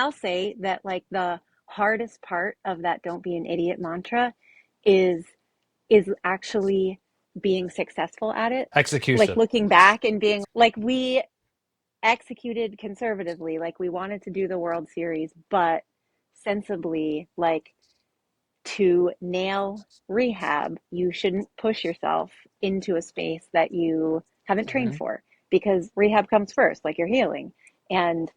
I'll say that like the hardest part of that don't be an idiot mantra is actually being successful at it. Like Execution. looking back and being like we executed conservatively, like we wanted to do the World Series, but sensibly, like to nail rehab, you shouldn't push yourself into a space that you haven't trained Mhm. for because rehab comes first, like you're healing. And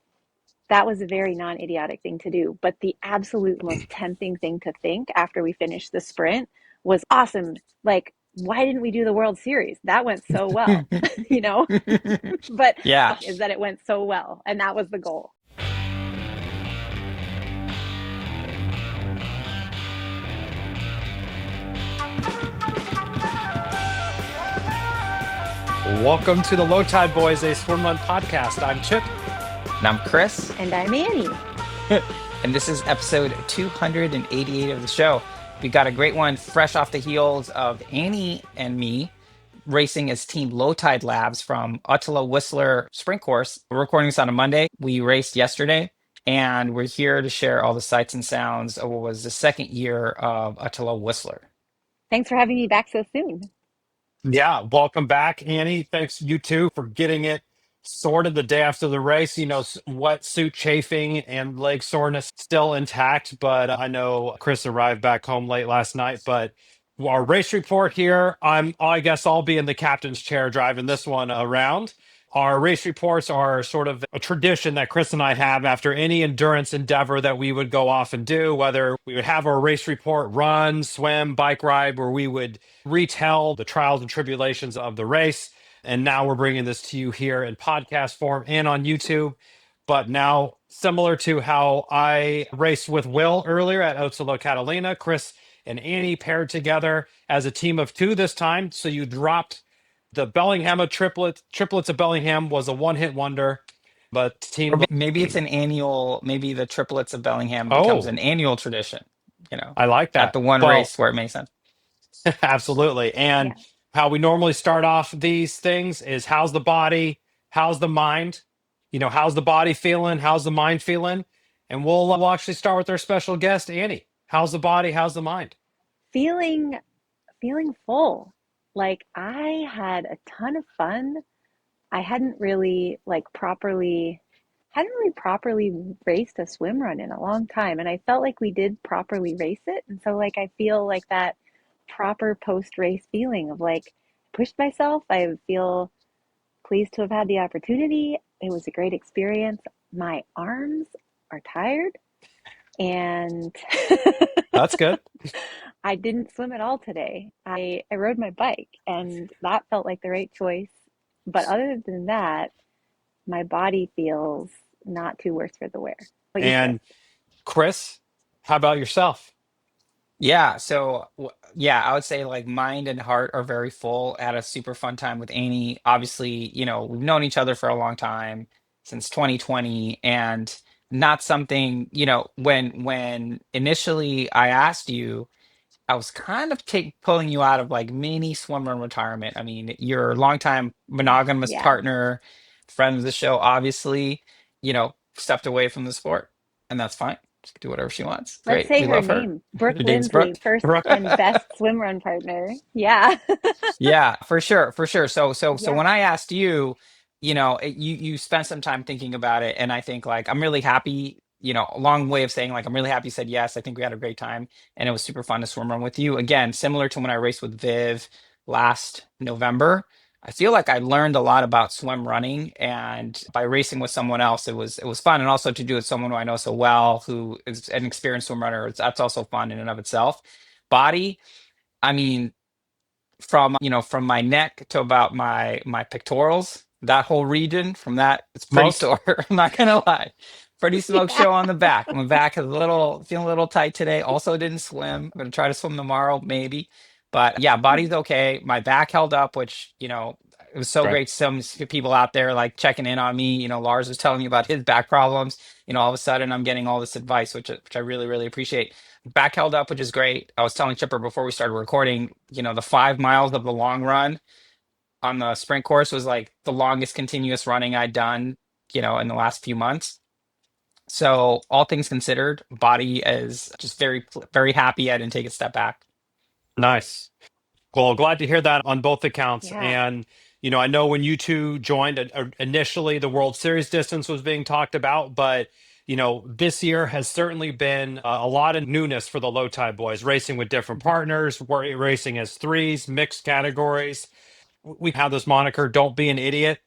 that was a very non idiotic thing to do. But the absolute most tempting thing to think after we finished the sprint was awesome. Like, why didn't we do the World Series? That went so well, you know? But Yeah. is that it went so well. And that was the goal. Welcome to the Low Tide Boys, a Swimrun Podcast. I'm Chip. And I'm Chris, And I'm Annie. and this is episode 288 of the show. We got a great one fresh off the heels of Annie and me racing as Team Low Tide Labz from Ötillö Whistler Sprint Course. We're recording this on a Monday. We raced yesterday, and we're here to share all the sights and sounds of what was the second year of Ötillö Whistler. Thanks for having me back so soon. Yeah, welcome back, Annie. Thanks you too for getting it sorted the day after the race. Wetsuit chafing and leg soreness still intact, but I know Chris arrived back home late last night. But our race report here, I guess I'll be in the captain's chair driving this one around. Our race reports are sort of a tradition that Chris and I have after any endurance endeavor that we would go off and do, whether we would have our race report run, swim, bike ride, where we would retell the trials and tribulations of the race. And now we're bringing this to you here in podcast form and on YouTube. But now, similar to how I raced with Will earlier at Ötillö Catalina, Chris and Annie paired together as a team of two this time. So you dropped the Bellingham of triplets of Bellingham was a one-hit wonder, but Or team. maybe it's an annual, maybe the triplets of Bellingham becomes Oh, an annual tradition, I like at that. the one Well, race where it makes sense. absolutely. And Yeah. how we normally start off these things is how's the body, how's the mind, how's the body feeling, how's the mind feeling, and we'll actually start with our special guest, Annie. How's the body, how's the mind? Feeling full. Like I had a ton of fun. I hadn't really properly raced a swim run in a long time, and I felt like we did properly race it. And so like I feel like that proper post race feeling of like pushed myself. I feel pleased to have had the opportunity. It was a great experience. My arms are tired and That's good. I didn't swim at all today. I rode my bike and that felt like the right choice. But other than that, my body feels not too worse for the wear. What about you, Chris? And Chris, how about yourself? Yeah, so yeah, I would say like mind and heart are very full. I had a super fun time with Amy. Obviously, we've known each other for a long time, since 2020, and not something, when initially I asked you, I was kind of pulling you out of like mini swimmer retirement. I mean, you're a longtime monogamous Yeah. partner, friend of the show, obviously, stepped away from the sport, and that's fine. She can do whatever she wants. Let's Great. say We her love her. name. Brooke Her name's Lindsay, Brooke. first Right. and best swim run partner. Yeah. Yeah, for sure, for sure. So Yeah. when I asked you, you spent some time thinking about it, and I think like I'm really happy. A long way of saying like I'm really happy you said yes. I think we had a great time, and it was super fun to swim run with you. Again, similar to when I raced with Viv last November. I feel like I learned a lot about swim running, and by racing with someone else, it was fun, and also to do it with someone who I know so well, who is an experienced swim runner. That's also fun in and of itself. Body. I mean, from my neck to about my pectorals, that whole region, from that, it's pretty Smoked. sore. I'm not gonna lie. Pretty smoke Yeah. show on the back. My back is feeling a little tight today. Also didn't swim. I'm gonna try to swim tomorrow, maybe. But yeah, body's okay. My back held up, which, it was so Right. great. Some people out there like checking in on me. Lars was telling me about his back problems. All of a sudden I'm getting all this advice, which I really, really appreciate. Back held up, which is great. I was telling Chipper before we started recording, the 5 miles of the long run on the sprint course was like the longest continuous running I'd done, in the last few months. So all things considered, body is just very happy I didn't take a step back. Nice. Well, glad to hear that on both accounts. Yeah. And, I know when you two joined, initially the World Series distance was being talked about, but, this year has certainly been a lot of newness for the low tide boys, racing with different partners, racing as threes, mixed categories. We have this moniker, don't be an idiot.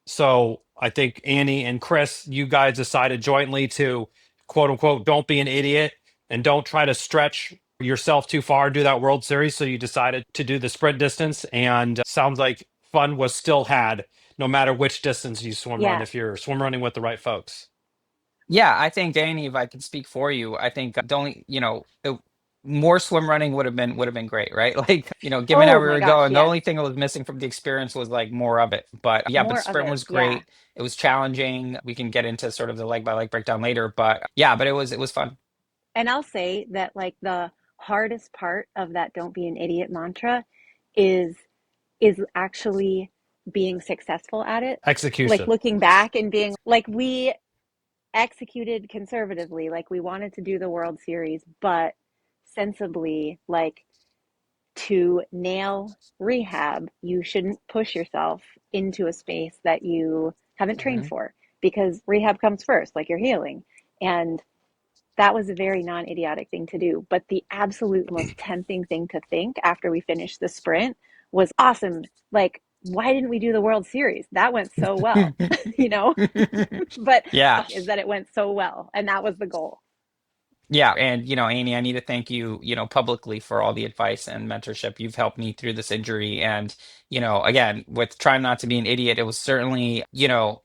So I think Annie and Chris, you guys decided jointly to quote unquote, don't be an idiot and don't try to stretch yourself too far, do that World Series. So you decided to do the sprint distance, and sounds like fun was still had no matter which distance you swim run Yeah. if you're swim running with the right folks. Yeah, I think Danny, if I can speak for you, I think the only, more swim running would have been great, right? Like, given how Oh we my were gosh, going, the yes. only thing that was missing from the experience was like more of it. But yeah, but More the of sprint it. was Yeah. great. It was challenging. We can get into sort of the leg by leg breakdown later, but yeah, but it was fun. And I'll say that like the hardest part of that don't be an idiot mantra is actually being successful at it. Like Execution. looking back and being like we executed conservatively, like we wanted to do the World Series, but sensibly, like to nail rehab, you shouldn't push yourself into a space that you haven't trained Mhm. for because rehab comes first, like you're healing. And that was a very non idiotic thing to do. But the absolute most tempting thing to think after we finished the sprint was awesome. Like, why didn't we do the World Series? That went so well, you know? But Yeah. is that it went so well. And that was the goal. Yeah, and Amy, I need to thank you, publicly for all the advice and mentorship you've helped me through this injury. And, again, with trying not to be an idiot, it was certainly, it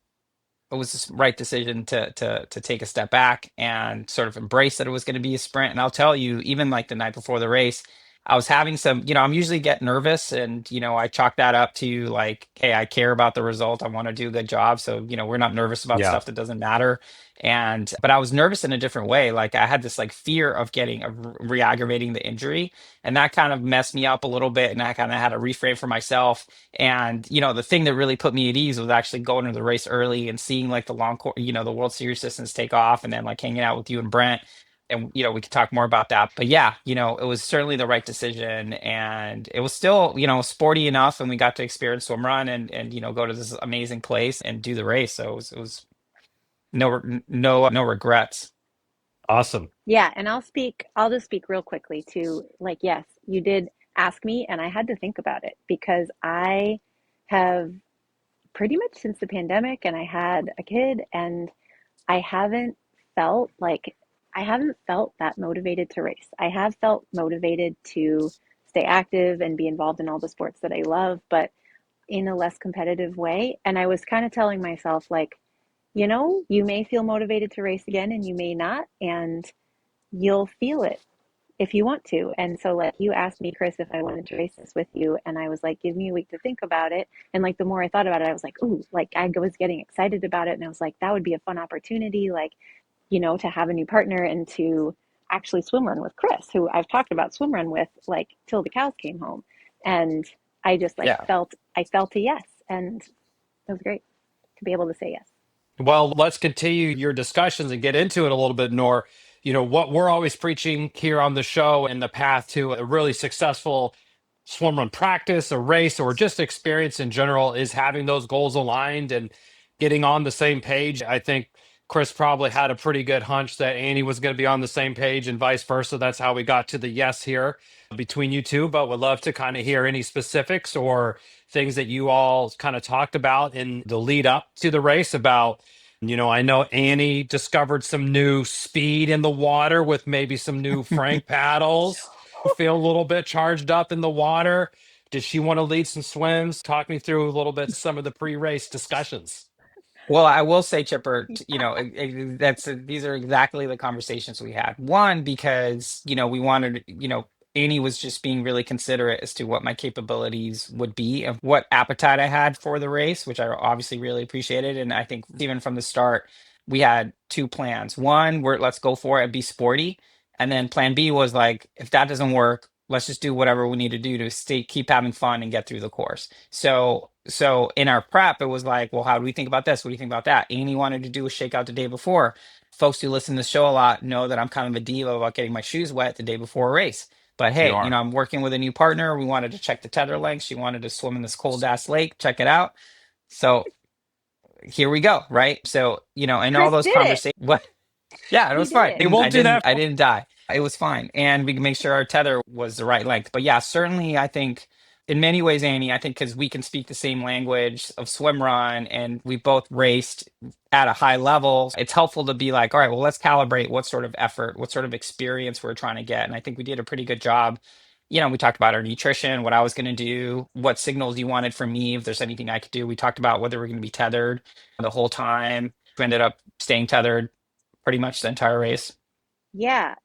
was the right decision to take a step back and sort of embrace that it was going to be a sprint. And I'll tell you, even like the night before the race, I was having some, I'm usually get nervous, and I chalk that up to like, hey, I care about the result. I want to do a good job. So, we're not nervous about Yeah. stuff that doesn't matter. And but I was nervous in a different way. Like I had this like fear of getting re-aggravating the injury, and that kind of messed me up a little bit. And I kind of had to reframe for myself. And the thing that really put me at ease was actually going to the race early and seeing like the long course, the World Series distance take off, and then like hanging out with you and Brent. And we could talk more about that. But yeah, it was certainly the right decision, and it was still sporty enough, and we got to experience swim run and go to this amazing place and do the race. So it was no regrets. Awesome. Yeah. And I'll just speak real quickly to like, yes, you did ask me, and I had to think about it because I have pretty much since the pandemic and I had a kid and I haven't felt like I haven't felt that motivated to race. I have felt motivated to stay active and be involved in all the sports that I love, but in a less competitive way. And I was kind of telling myself, like, you may feel motivated to race again and you may not, and you'll feel it if you want to. And so, like, you asked me, Chris, if I wanted to race this with you. And I was like, give me a week to think about it. And like, the more I thought about it, I was like, ooh, like, I was getting excited about it. And I was like, that would be a fun opportunity, like, to have a new partner and to actually swim run with Chris, who I've talked about swim run with, like, till the cows came home. And I just like Yeah. I felt a yes. And it was great to be able to say yes. Well, let's continue your discussions and get into it a little bit more. What we're always preaching here on the show and the path to a really successful swim run practice, a race, or just experience in general is having those goals aligned and getting on the same page. I think Chris probably had a pretty good hunch that Annie was going to be on the same page and vice versa. That's how we got to the yes here between you two, but would love to kind of hear any specifics or things that you all kind of talked about in the lead up to the race about. I know Annie discovered some new speed in the water with maybe some new Frank paddles. Feel a little bit charged up in the water. Did she want to lead some swims? Talk me through a little bit some of the pre-race discussions. Well, I will say, Chipper, these are exactly the conversations we had. One, because, we wanted, Annie was just being really considerate as to what my capabilities would be and what appetite I had for the race, which I obviously really appreciated. And I think even from the start, we had two plans. One, let's go for it and be sporty. And then plan B was like, if that doesn't work, let's just do whatever we need to do to keep having fun and get through the course. So in our prep, it was like, well, how do we think about this? What do you think about that? Annie wanted to do a shakeout the day before. Folks who listen to the show a lot know that I'm kind of a diva about getting my shoes wet the day before a race. But You hey, are. I'm working with a new partner. We wanted to check the tether length. She wanted to swim in this cold ass lake, check it out. So here we go, right? So, and all Chris those did it. conversations, what? Yeah, it He was did fine. it. They won't do that. I didn't die. It was fine. And we can make sure our tether was the right length. But yeah, certainly I think in many ways, Annie, I think because we can speak the same language of swim run and we both raced at a high level, it's helpful to be like, all right, well, let's calibrate what sort of effort, what sort of experience we're trying to get. And I think we did a pretty good job. We talked about our nutrition, what I was going to do, what signals you wanted from me, if there's anything I could do. We talked about whether we're going to be tethered the whole time. We ended up staying tethered pretty much the entire race. Yeah,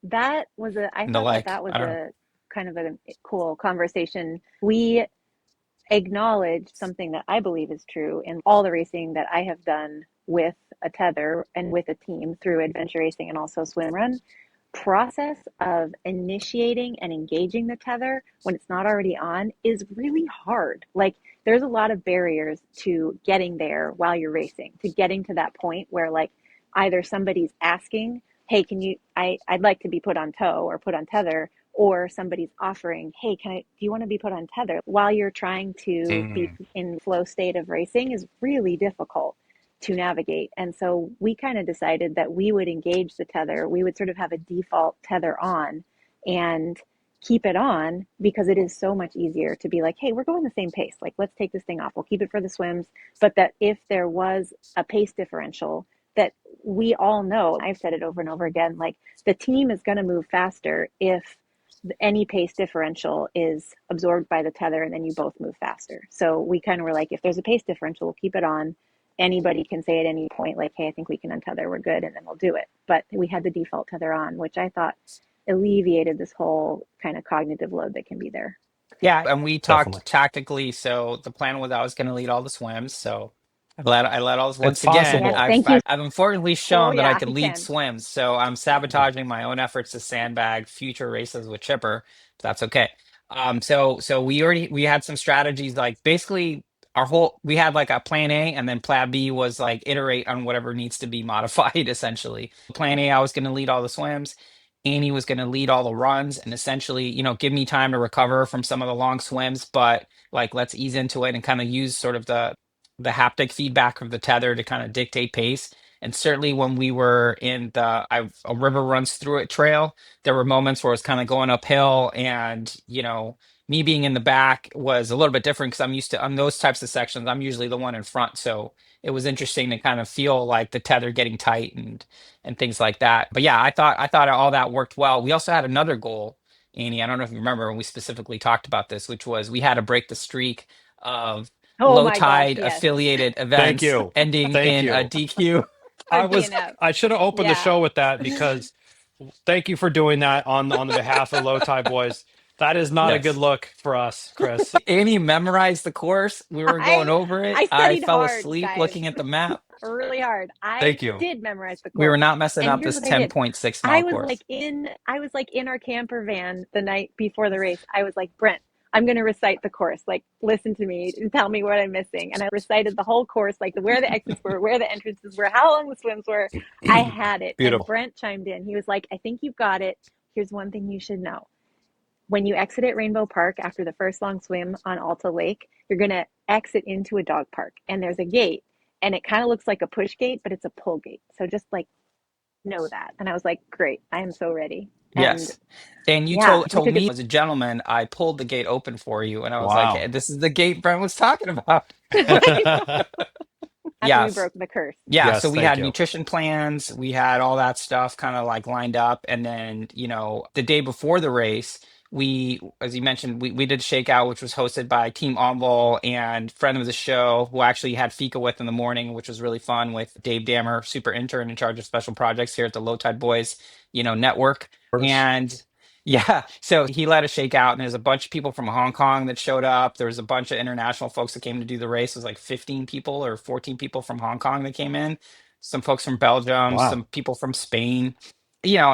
I And the thought like, that was I don't know. a kind of a cool conversation. We acknowledge something that I believe is true in all the racing that I have done with a tether and with a team through adventure racing and also swim run. Process of initiating and engaging the tether when it's not already on is really hard. Like there's a lot of barriers to getting there while you're racing, to getting to that point where like either somebody's asking, hey, I'd like to be put on tow or put on tether, or somebody's offering, hey, do you want to be put on tether while you're trying to be Mm. in flow state of racing is really difficult to navigate. And so we kind of decided that we would engage the tether. We would sort of have a default tether on and keep it on because it is so much easier to be like, hey, we're going the same pace. Like, let's take this thing off. We'll keep it for the swims. But that if there was a pace differential, that we all know, I've said it over and over again, like the team is going to move faster if any pace differential is absorbed by the tether and then you both move faster. So we kind of were like, if there's a pace differential, we'll keep it on. Anybody can say at any point, like, hey, I think we can untether, we're good, and then we'll do it. But we had the default tether on, which I thought alleviated this whole kind of cognitive load that can be there. Yeah, and we Definitely. talked tactically. So the plan was I was going to lead all the swims. So I let all. It's Once again, Yeah, possible. thank you. I've unfortunately Oh, shown that I yeah, can he lead can. swims. So I'm sabotaging my own efforts to sandbag future races with Chipper. That's okay. So we had some strategies, like basically we had like a plan A, and then plan B was like iterate on whatever needs to be modified. Essentially, plan A, I was going to lead all the swims. Annie was going to lead all the runs and essentially, give me time to recover from some of the long swims, but like let's ease into it and kind of use sort of the haptic feedback of the tether to kind of dictate pace. And certainly when we were in a river runs through it trail, there were moments where it's kind of going uphill, and me being in the back was a little bit different because I'm used to on those types of sections. I'm usually the one in front, so it was interesting to kind of feel like the tether getting tight and things like that. But yeah, I thought all that worked well. We also had another goal, Annie. I don't know if you remember when we specifically talked about this, which was we had to break the streak of Oh low my gosh, tide yes. affiliated Thank events you. ending Thank in a you. DQ. Or I was DNF. I should have opened the Yeah. show with that because thank you for doing that on the behalf of Low Tide Boys. That is not a good Yes. look for us, Chris. Annie memorized the course. We were going I over it. I I studied fell hard, asleep guys. looking at the map. Really hard. I Thank you. did memorize the We were course. not messing And up here's this what I did. 10.6 mile course. I was like in our camper van the night before the race. I was like, Brent, I'm going to recite the course. Like, listen to me and tell me what I'm missing. And I recited the whole course, like where the exits were, where the entrances were, how long the swims were. I had it. And Beautiful. Brent chimed in. He was like, I think you've got it. Here's one thing you should know. When you exit at Rainbow Park after the first long swim on Alta Lake, you're going to exit into a dog park. And there's a gate. And it kind of looks like a push gate, but it's a pull gate. So just like know that. And I was like, great, I am so ready. And Yes. And you yeah, we told took it me as a gentleman, I pulled the gate open for you. And I was like, hey, Wow. this is the gate Brent was talking about. after we Yes. broke the curse. Yeah. So Yes, we thank had you. nutrition plans. We had all that stuff kind of like lined up. And then, the day before the race, as you mentioned, we did Shakeout, which was hosted by Team Envol and friend of the show who actually had fika with in the morning, which was really fun, with Dave Dammer, super intern in charge of special projects here at the Low Tide Boys, network. Course. And yeah, so he led a shakeout, and there's a bunch of people from Hong Kong that showed up. There was a bunch of international folks that came to do the race. It was like 15 people or 14 people from Hong Kong that came in. Some folks from Belgium, Wow. some people from Spain.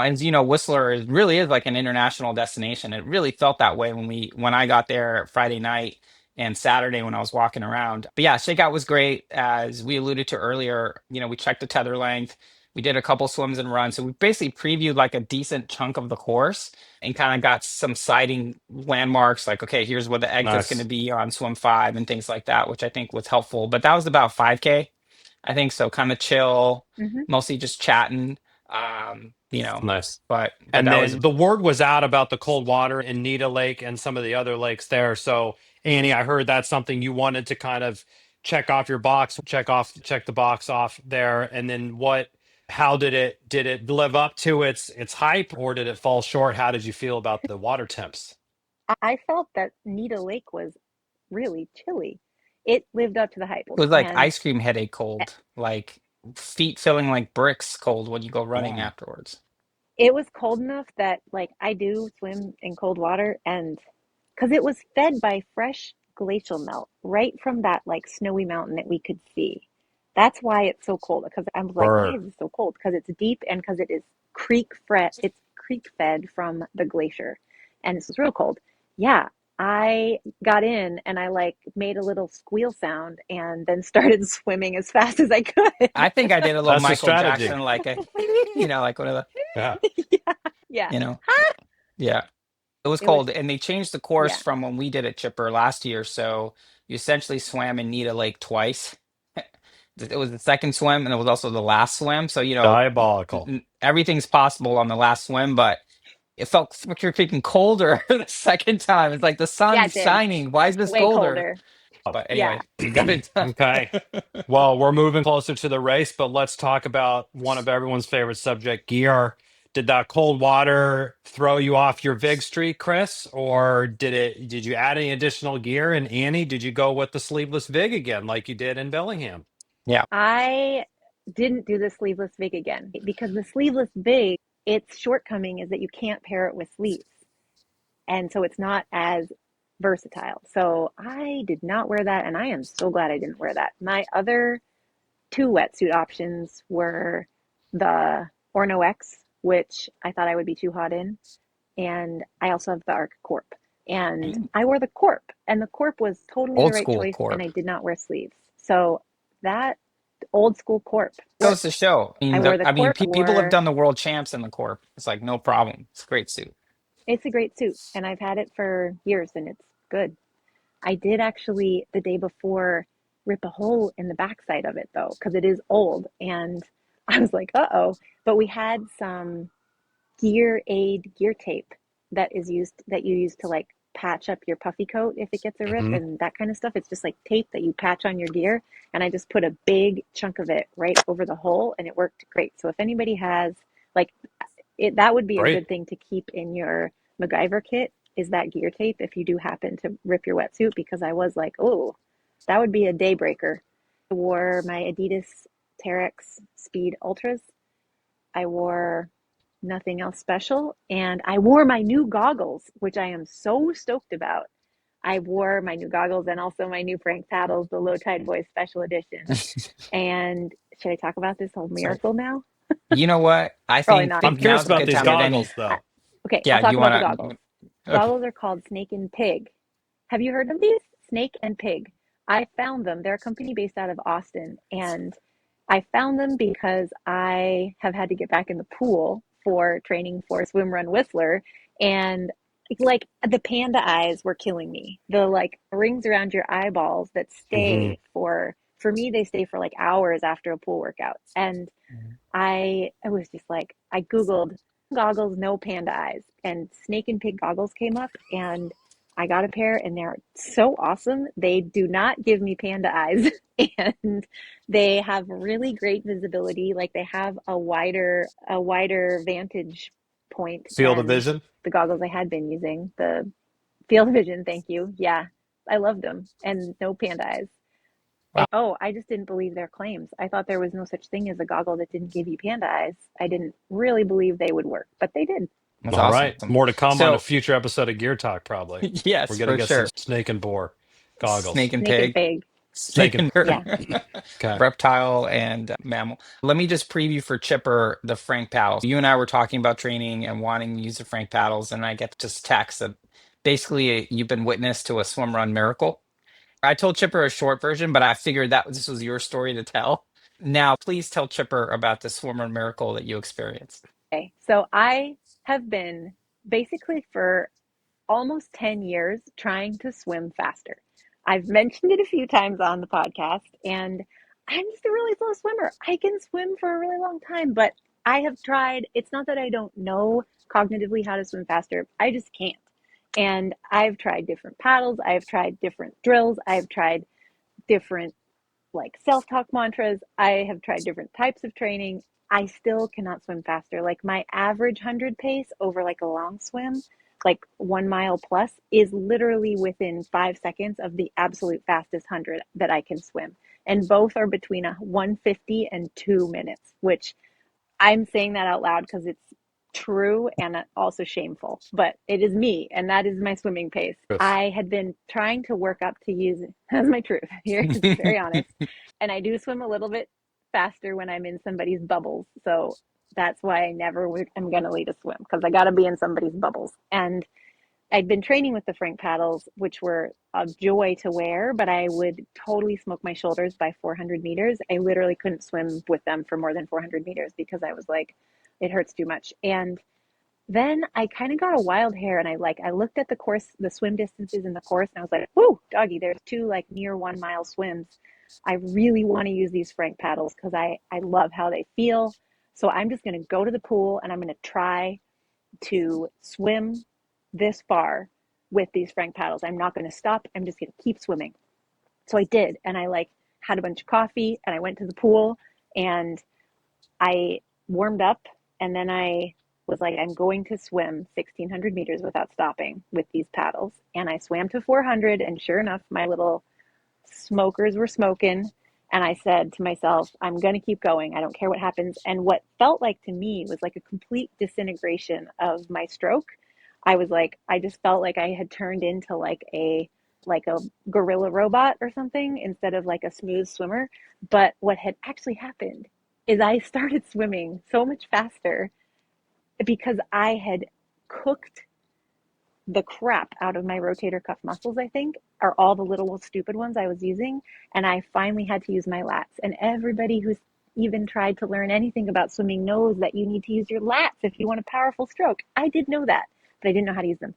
and Whistler really is like an international destination. It really felt that way when I got there Friday night and Saturday when I was walking around. But yeah, shakeout was great. As we alluded to earlier, we checked the tether length. We did a couple swims and runs. So we basically previewed like a decent chunk of the course and kind of got some sighting landmarks like, okay, here's where the exit's going to Nice. be on swim 5 and things like that, which I think was helpful. But that was about 5K, I think. So kind of chill, Hmm. mostly just chatting. Um, you know, Nice. but And that was then the word was out about the cold water in Nita Lake and some of the other lakes there. So, Annie, I heard that's something you wanted to kind of check off your box, check the box off there. And then how did it live up to its hype, or did it fall short? How did you feel about the water temps? I felt that Nita Lake was really chilly. It lived up to the hype. it was like And ice cream headache cold, like feet feeling like bricks cold when you go running Wow. afterwards. it was cold enough that like I do swim in cold water, and because it was fed by fresh glacial melt right from that like snowy mountain that we could see. That's why it's so cold. Because I was like, why Or is it so cold? Because it's deep and because it is it's creek fed from the glacier. And this was real cold. Yeah. I got in and I like made a little squeal sound and then started swimming as fast as I could. I think I did a little that's the Michael strategy. Jackson, like like one of the, Yeah. Yeah. Yeah. you know, yeah. It was It was, cold, and they changed the course yeah. from when we did it, Chipper, last year. So you essentially swam in Nita Lake twice. It was the second swim, and it was also the last swim. So Diabolical. everything's possible on the last swim, but it felt freaking colder the second time. It's like the Yeah, sun's it did. shining. Why is this Way colder? colder. But Yeah. anyway, we got it done. Okay. Well, we're moving closer to the race, but let's talk about one of everyone's favorite subject, gear. Did that cold water throw you off your vig streak, Chris, or did you add any additional gear? And Annie, did you go with the sleeveless vig again like you did in Bellingham? Yeah. I didn't do the sleeveless vig again because the sleeveless vig, its shortcoming is that you can't pair it with sleeves. And so it's not as versatile. So I did not wear that, and I am so glad I didn't wear that. My other two wetsuit options were the Orno X, which I thought I would be too hot in, and I also have the Arc Corp. And I wore the Corp, and the Corp was totally the Old right school choice, and corp. I did not wear sleeves. So that old school Corp Goes to worked. show. I I mean, wore the Corp, people have wore done the world champs in the corp. It's like no problem. It's a great suit. it's a great suit, and I've had it for years, and it's good. I did actually the day before rip a hole in the backside of it though, because it is old. And I was like, uh-oh. But we had some gear aid gear tape that you use to like patch up your puffy coat if it gets a rip Hmm. and that kind of stuff. It's just like tape that you patch on your gear. And I just put a big chunk of it right over the hole and it worked great. So if anybody has like that would be a Great. good thing to keep in your MacGyver kit is that gear tape if you do happen to rip your wetsuit because I was like, oh, that would be a day breaker. I wore my Adidas Terex Speed Ultras. I wore nothing else special, and I wore my new goggles, which I am so stoked about. I wore my new goggles and also my new Frank paddles, the Low Tide Boys Special Edition. And should I talk about this whole Sorry. miracle now? You know what? I Probably think not. I'm think curious now's a about good these time of any. goggles, though. Okay, I'll Yeah, talk you about the want goggles. to? Okay. Goggles are called Snake and Pig. Have you heard of these? Snake and Pig. I found them. They're a company based out of Austin, and I found them because I have had to get back in the pool for training for Swimrun Whistler, and like the panda eyes were killing me. The like rings around your eyeballs that Hmm. stay for me they stay for like hours after a pool workout. And I was just like I googled goggles no panda eyes and snake and pig goggles came up and I got a pair and they're so awesome. They do not give me panda eyes and they have really great visibility. Like they have a wider vantage point Field of than vision. the goggles I had been using. The field of vision, thank you. Yeah, I loved them and no panda eyes. Wow, Oh, I just didn't believe their claims. I thought there was no such thing as a goggle that didn't give you panda eyes. I didn't really believe they would work, but they did. that's All awesome. right. More to come on a So future episode of Gear Talk, probably. We're yes, going to for get some sure. snake and boar Snake goggles. and Snake and pig. pig. Snake and Yeah. okay. reptile and mammal. Let me just preview for Chipper the Frank paddles. You and I were talking about training and wanting to use the Frank paddles, and I get just text that basically you've been witness to a swim run miracle. I told Chipper a short version, but I figured that this was your story to tell. Now, please tell Chipper about the swim run miracle that you experienced. Okay. So I have been basically for almost 10 years trying to swim faster. I've mentioned it a few times on the podcast, and I'm just a really slow swimmer. I can swim for a really long time, but I have tried. It's not that I don't know cognitively how to swim faster, I just can't. And I've tried different paddles, I've tried different drills, I've tried different like self-talk mantras, I have tried different types of training. I still cannot swim faster. Like my average 100 pace over like a long swim, like 1 mile plus, is literally within 5 seconds of the absolute fastest 100 that I can swim. And both are between a 150 and 2 minutes, which I'm saying that out loud because it's true and also shameful, but it is me, and that is my swimming pace. Yes. I had been trying to work up to use it. That's my truth here, very honest. And I do swim a little bit faster when I'm in somebody's bubbles. So that's why I never am going to lead a swim, because I got to be in somebody's bubbles. And I'd been training with the Frank paddles, which were a joy to wear, but I would totally smoke my shoulders by 400 meters. I literally couldn't swim with them for more than 400 meters because I was like, it hurts too much. And then I kind of got a wild hair, and I looked at the course, the swim distances in the course, and I was like, whoo, doggy, there's two like near 1 mile swims. I really want to use these Frank paddles because I love how they feel. So I'm just going to go to the pool and I'm going to try to swim this far with these Frank paddles. I'm not going to stop. I'm just going to keep swimming. So I did. And I like had a bunch of coffee and I went to the pool and I warmed up. And then I was like, I'm going to swim 1,600 meters without stopping with these paddles. And I swam to 400. And sure enough, my little smokers were smoking. And I said to myself, I'm going to keep going. I don't care what happens. And what felt like to me was like a complete disintegration of my stroke. I was like, I just felt like I had turned into like a gorilla robot or something instead of like a smooth swimmer. But what had actually happened is I started swimming so much faster because I had cooked the crap out of my rotator cuff muscles, I think, are all the little stupid ones I was using. And I finally had to use my lats. And everybody who's even tried to learn anything about swimming knows that you need to use your lats if you want a powerful stroke. I did know that, but I didn't know how to use them.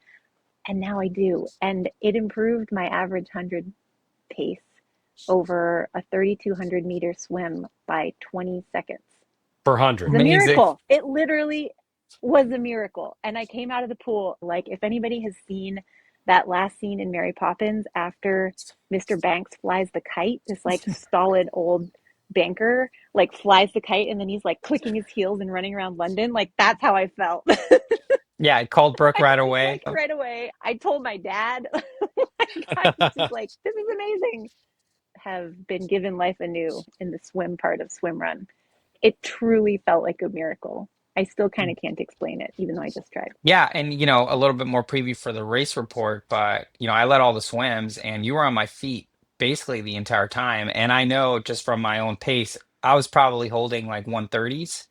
And now I do. And it improved my average 100 pace over a 3,200 meter swim by 20 seconds. Per It was 100. a Amazing. miracle. It literally was a miracle. And I came out of the pool, like if anybody has seen that last scene in Mary Poppins after Mr. Banks flies the kite, this like stolid old banker like flies the kite and then he's like clicking his heels and running around London. Like that's how I felt. Yeah, I called Brooke I right was away. like right away. I told my dad. I was just like, this is amazing. Have been given life anew in the swim part of Swimrun. It truly felt like a miracle. I still kind of can't explain it, even though I just tried. Yeah, and a little bit more preview for the race report, but I led all the swims and you were on my feet basically the entire time. And I know just from my own pace, I was probably holding like 130s,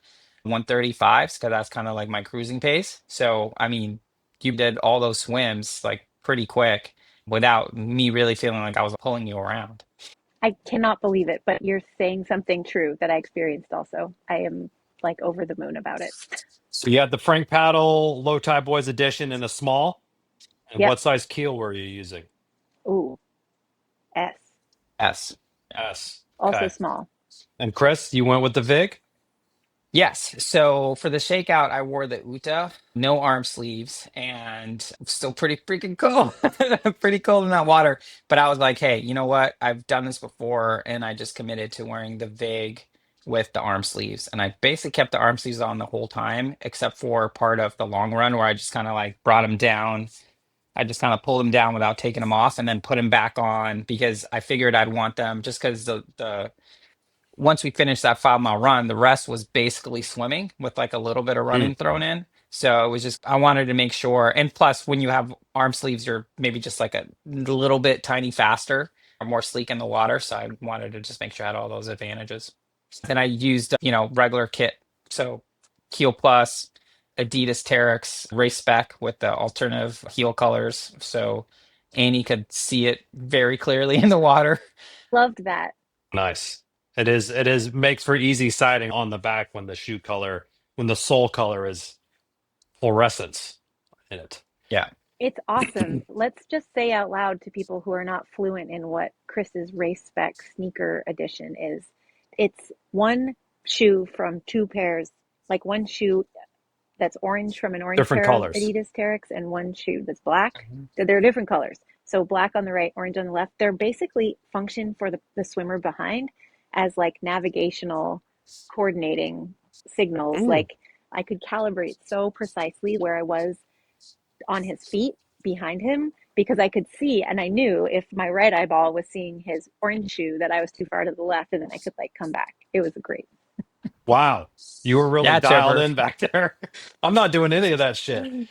135s, because that's kind of like my cruising pace. So, I mean, you did all those swims like pretty quick without me really feeling like I was pulling you around. I cannot believe it, but you're saying something true that I experienced also. I am like over the moon about it. So you had the Frank Paddle Low Tide Boys edition in a small. And Yep. what size keel were you using? Ooh, S. Yes. S. Also Okay. small. And Chris, you went with the VIG? Yes. So for the shakeout, I wore the Uta, no arm sleeves, and still pretty freaking cold. Pretty cold in that water. But I was like, hey, you know what? I've done this before, and I just committed to wearing the VIG with the arm sleeves. And I basically kept the arm sleeves on the whole time, except for part of the long run where I just kind of like brought them down. I just kind of pulled them down without taking them off and then put them back on because I figured I'd want them just because the once we finished that 5 mile run, the rest was basically swimming with like a little bit of Mm. running thrown in. So it was just, I wanted to make sure. And plus, when you have arm sleeves, you're maybe just like a little bit tiny faster more sleek in the water. So I wanted to just make sure I had all those advantages. Then I used, regular kit. So Heel Plus, Adidas Terex race spec with the alternative heel colors. So Annie could see it very clearly in the water. Loved that. Nice. It is makes for easy sighting on the back when the shoe color, when the sole color is fluorescence in it. Yeah. It's awesome. Let's just say out loud to people who are not fluent in what Chris's race spec sneaker edition is. It's one shoe from two pairs, like one shoe that's orange from an orange Different pair of colors. Adidas Terex and one shoe that's black. They're different colors. So black on the right, orange on the left. They're basically function for the swimmer behind as like navigational coordinating signals. Mm. Like I could calibrate so precisely where I was on his feet behind him because I could see and I knew if my right eyeball was seeing his orange shoe that I was too far to the left and then I could like come back. It was great. Wow. You were really Yeah, dialed Chipper. in back there. I'm not doing any of that shit.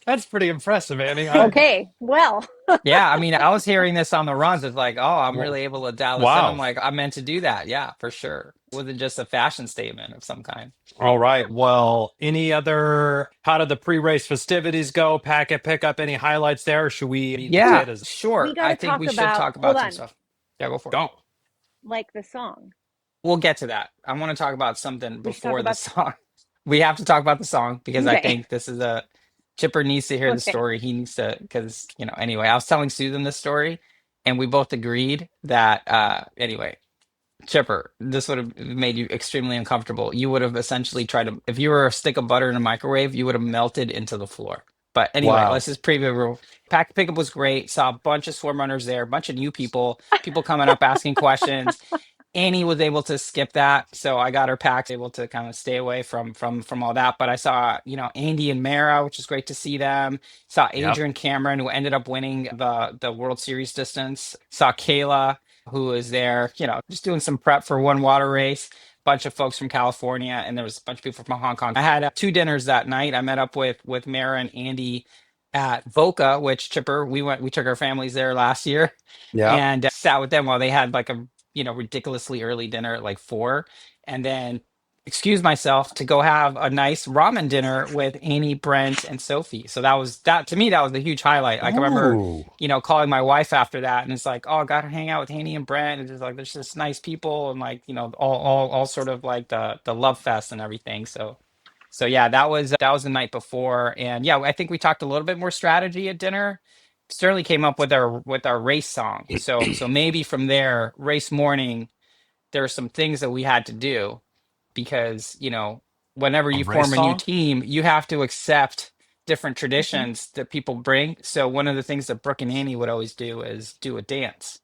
That's pretty impressive, Annie. Okay, well, Yeah, I mean, I was hearing this on the runs. It's like, oh, I'm Well, really able to dial this in. I'm wow. like, I meant to do that. Yeah, for sure. It wasn't just a fashion statement of some kind. All right. Well, how did the pre-race festivities go? Packet pickup, any highlights there? Or should we meat and Yeah, potatoes? we sure. got I to think talk we should about, talk hold about some on, stuff. Yeah, go for it. Go. like the song. We'll get to that. I want to talk about something We should talk before the about, song. We have to talk about the song because I okay, think this is a Chipper needs to hear the okay. story. He needs to, because, anyway, I was telling Susan this story and we both agreed that, anyway, Chipper, this would have made you extremely uncomfortable. You would have essentially tried to, if you were a stick of butter in a microwave, you would have melted into the floor. But anyway, let's Wow. just preview. Pack pickup was great. Saw a bunch of swim runners there, a bunch of new people coming up asking questions. Annie was able to skip that, so I got her packs able to kind of stay away from all that. But I saw, Andy and Mara, which is great to see them. Saw Yep. Adrian Cameron, who ended up winning the World Series distance. Saw Kayla, who was there, just doing some prep for one water race. Bunch of folks from California, and there was a bunch of people from Hong Kong. I had two dinners that night. I met up with Mara and Andy at Voca, which Chipper, we took our families there last year Yep. and sat with them while they had like a ridiculously early dinner at like 4, and then excuse myself to go have a nice ramen dinner with Annie, Brent, and Sophie. So that to me that was a huge highlight. Like I remember, Ooh. calling my wife after that, and it's like, oh, I got to hang out with Annie and Brent, and just like there's just nice people, and like all sort of like the love fest and everything. So yeah, that was the night before, and yeah, I think we talked a little bit more strategy at dinner. Certainly came up with our race song. So maybe from there, race morning, there are some things that we had to do because whenever A you race form a new song? team, you have to accept different traditions that people bring. So one of the things that Brooke and Annie would always do is do a dance.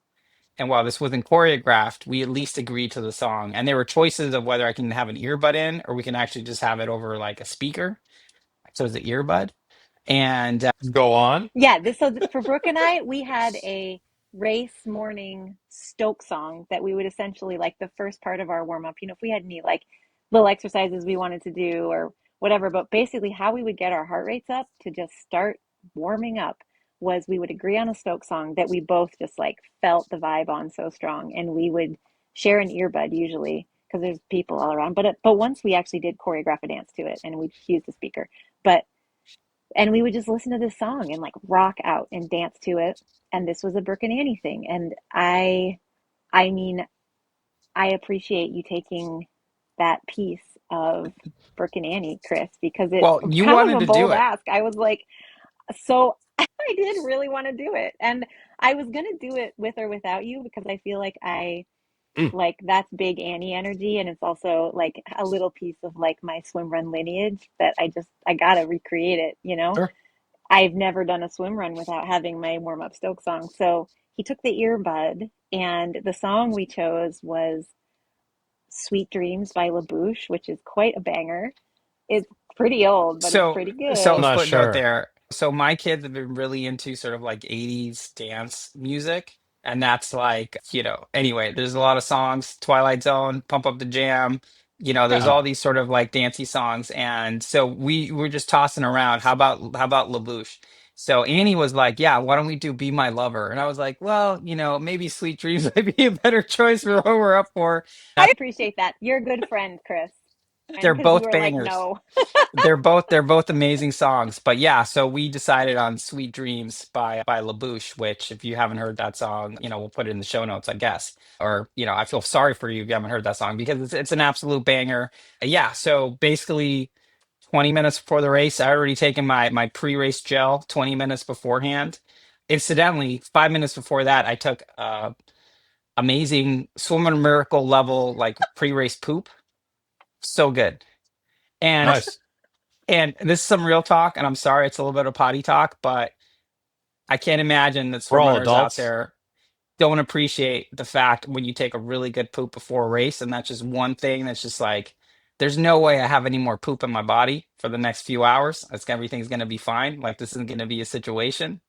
And while this wasn't choreographed, we at least agreed to the song. And there were choices of whether I can have an earbud in or we can actually just have it over like a speaker. So it's the earbud. And Go on. Yeah, so for Brooke and I, we had a race morning Stoke song that we would essentially like the first part of our warm up. If we had any like little exercises we wanted to do or whatever, but basically how we would get our heart rates up to just start warming up was we would agree on a Stoke song that we both just like felt the vibe on so strong, and we would share an earbud usually because there's people all around. But once we actually did choreograph a dance to it, and we used the speaker, but and we would just listen to this song and like rock out and dance to it. And this was a Brooke and Annie thing. And I mean, I appreciate you taking that piece of Brooke and Annie, Chris, because it's well, you kind of wanted a to do bold it. ask. I was like, so I did really want to do it. And I was going to do it with or without you because I feel like Mm. that's big Annie energy, and it's also like a little piece of like my swim run lineage that I gotta recreate it. Sure. I've never done a swim run without having my warm up Stoke song. So he took the earbud, and the song we chose was Sweet Dreams by Labouche, which is quite a banger. It's pretty old, but it's So, pretty I'm so good. not footnote sure. there. So my kids have been really into sort of like 80s dance music. And that's like, anyway, there's a lot of songs, Twilight Zone, Pump Up the Jam, there's Yeah. all these sort of like dancey songs. And so we were just tossing around. How about LaBouche? So Annie was like, "Yeah, why don't we do Be My Lover?" And I was like, "Well, maybe Sweet Dreams might be a better choice for what we're up for." I appreciate that. You're a good friend, Chris. And They're because you both were like, bangers. no. They're both amazing songs. But yeah, so we decided on Sweet Dreams by Labouche, which if you haven't heard that song, we'll put it in the show notes, I guess. Or, I feel sorry for you if you haven't heard that song because it's an absolute banger. Yeah, so basically 20 minutes before the race, I already taken my pre-race gel 20 minutes beforehand. Incidentally, 5 minutes before that, I took amazing Swimmer Miracle level like pre-race poop. So good. And Nice. And this is some real talk, and I'm sorry it's a little bit of potty talk, but I can't imagine that We're swim all runners out adults. there don't appreciate the fact when you take a really good poop before a race, and that's just one thing that's just like, there's no way I have any more poop in my body for the next few hours. Everything's gonna be fine. Like this isn't gonna be a situation.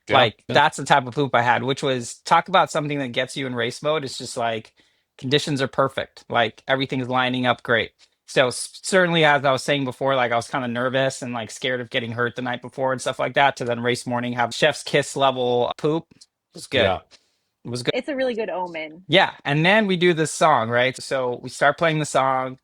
Yeah. Like that's the type of poop I had, which was talk about something that gets you in race mode. It's just like conditions are perfect. Like everything's lining up great. So certainly, as I was saying before, like I was kind of nervous and like scared of getting hurt the night before and stuff like that. To then race morning have chef's kiss level poop was good. Yeah. It was good. It's a really good omen. Yeah, and then we do this song, right? So we start playing the song.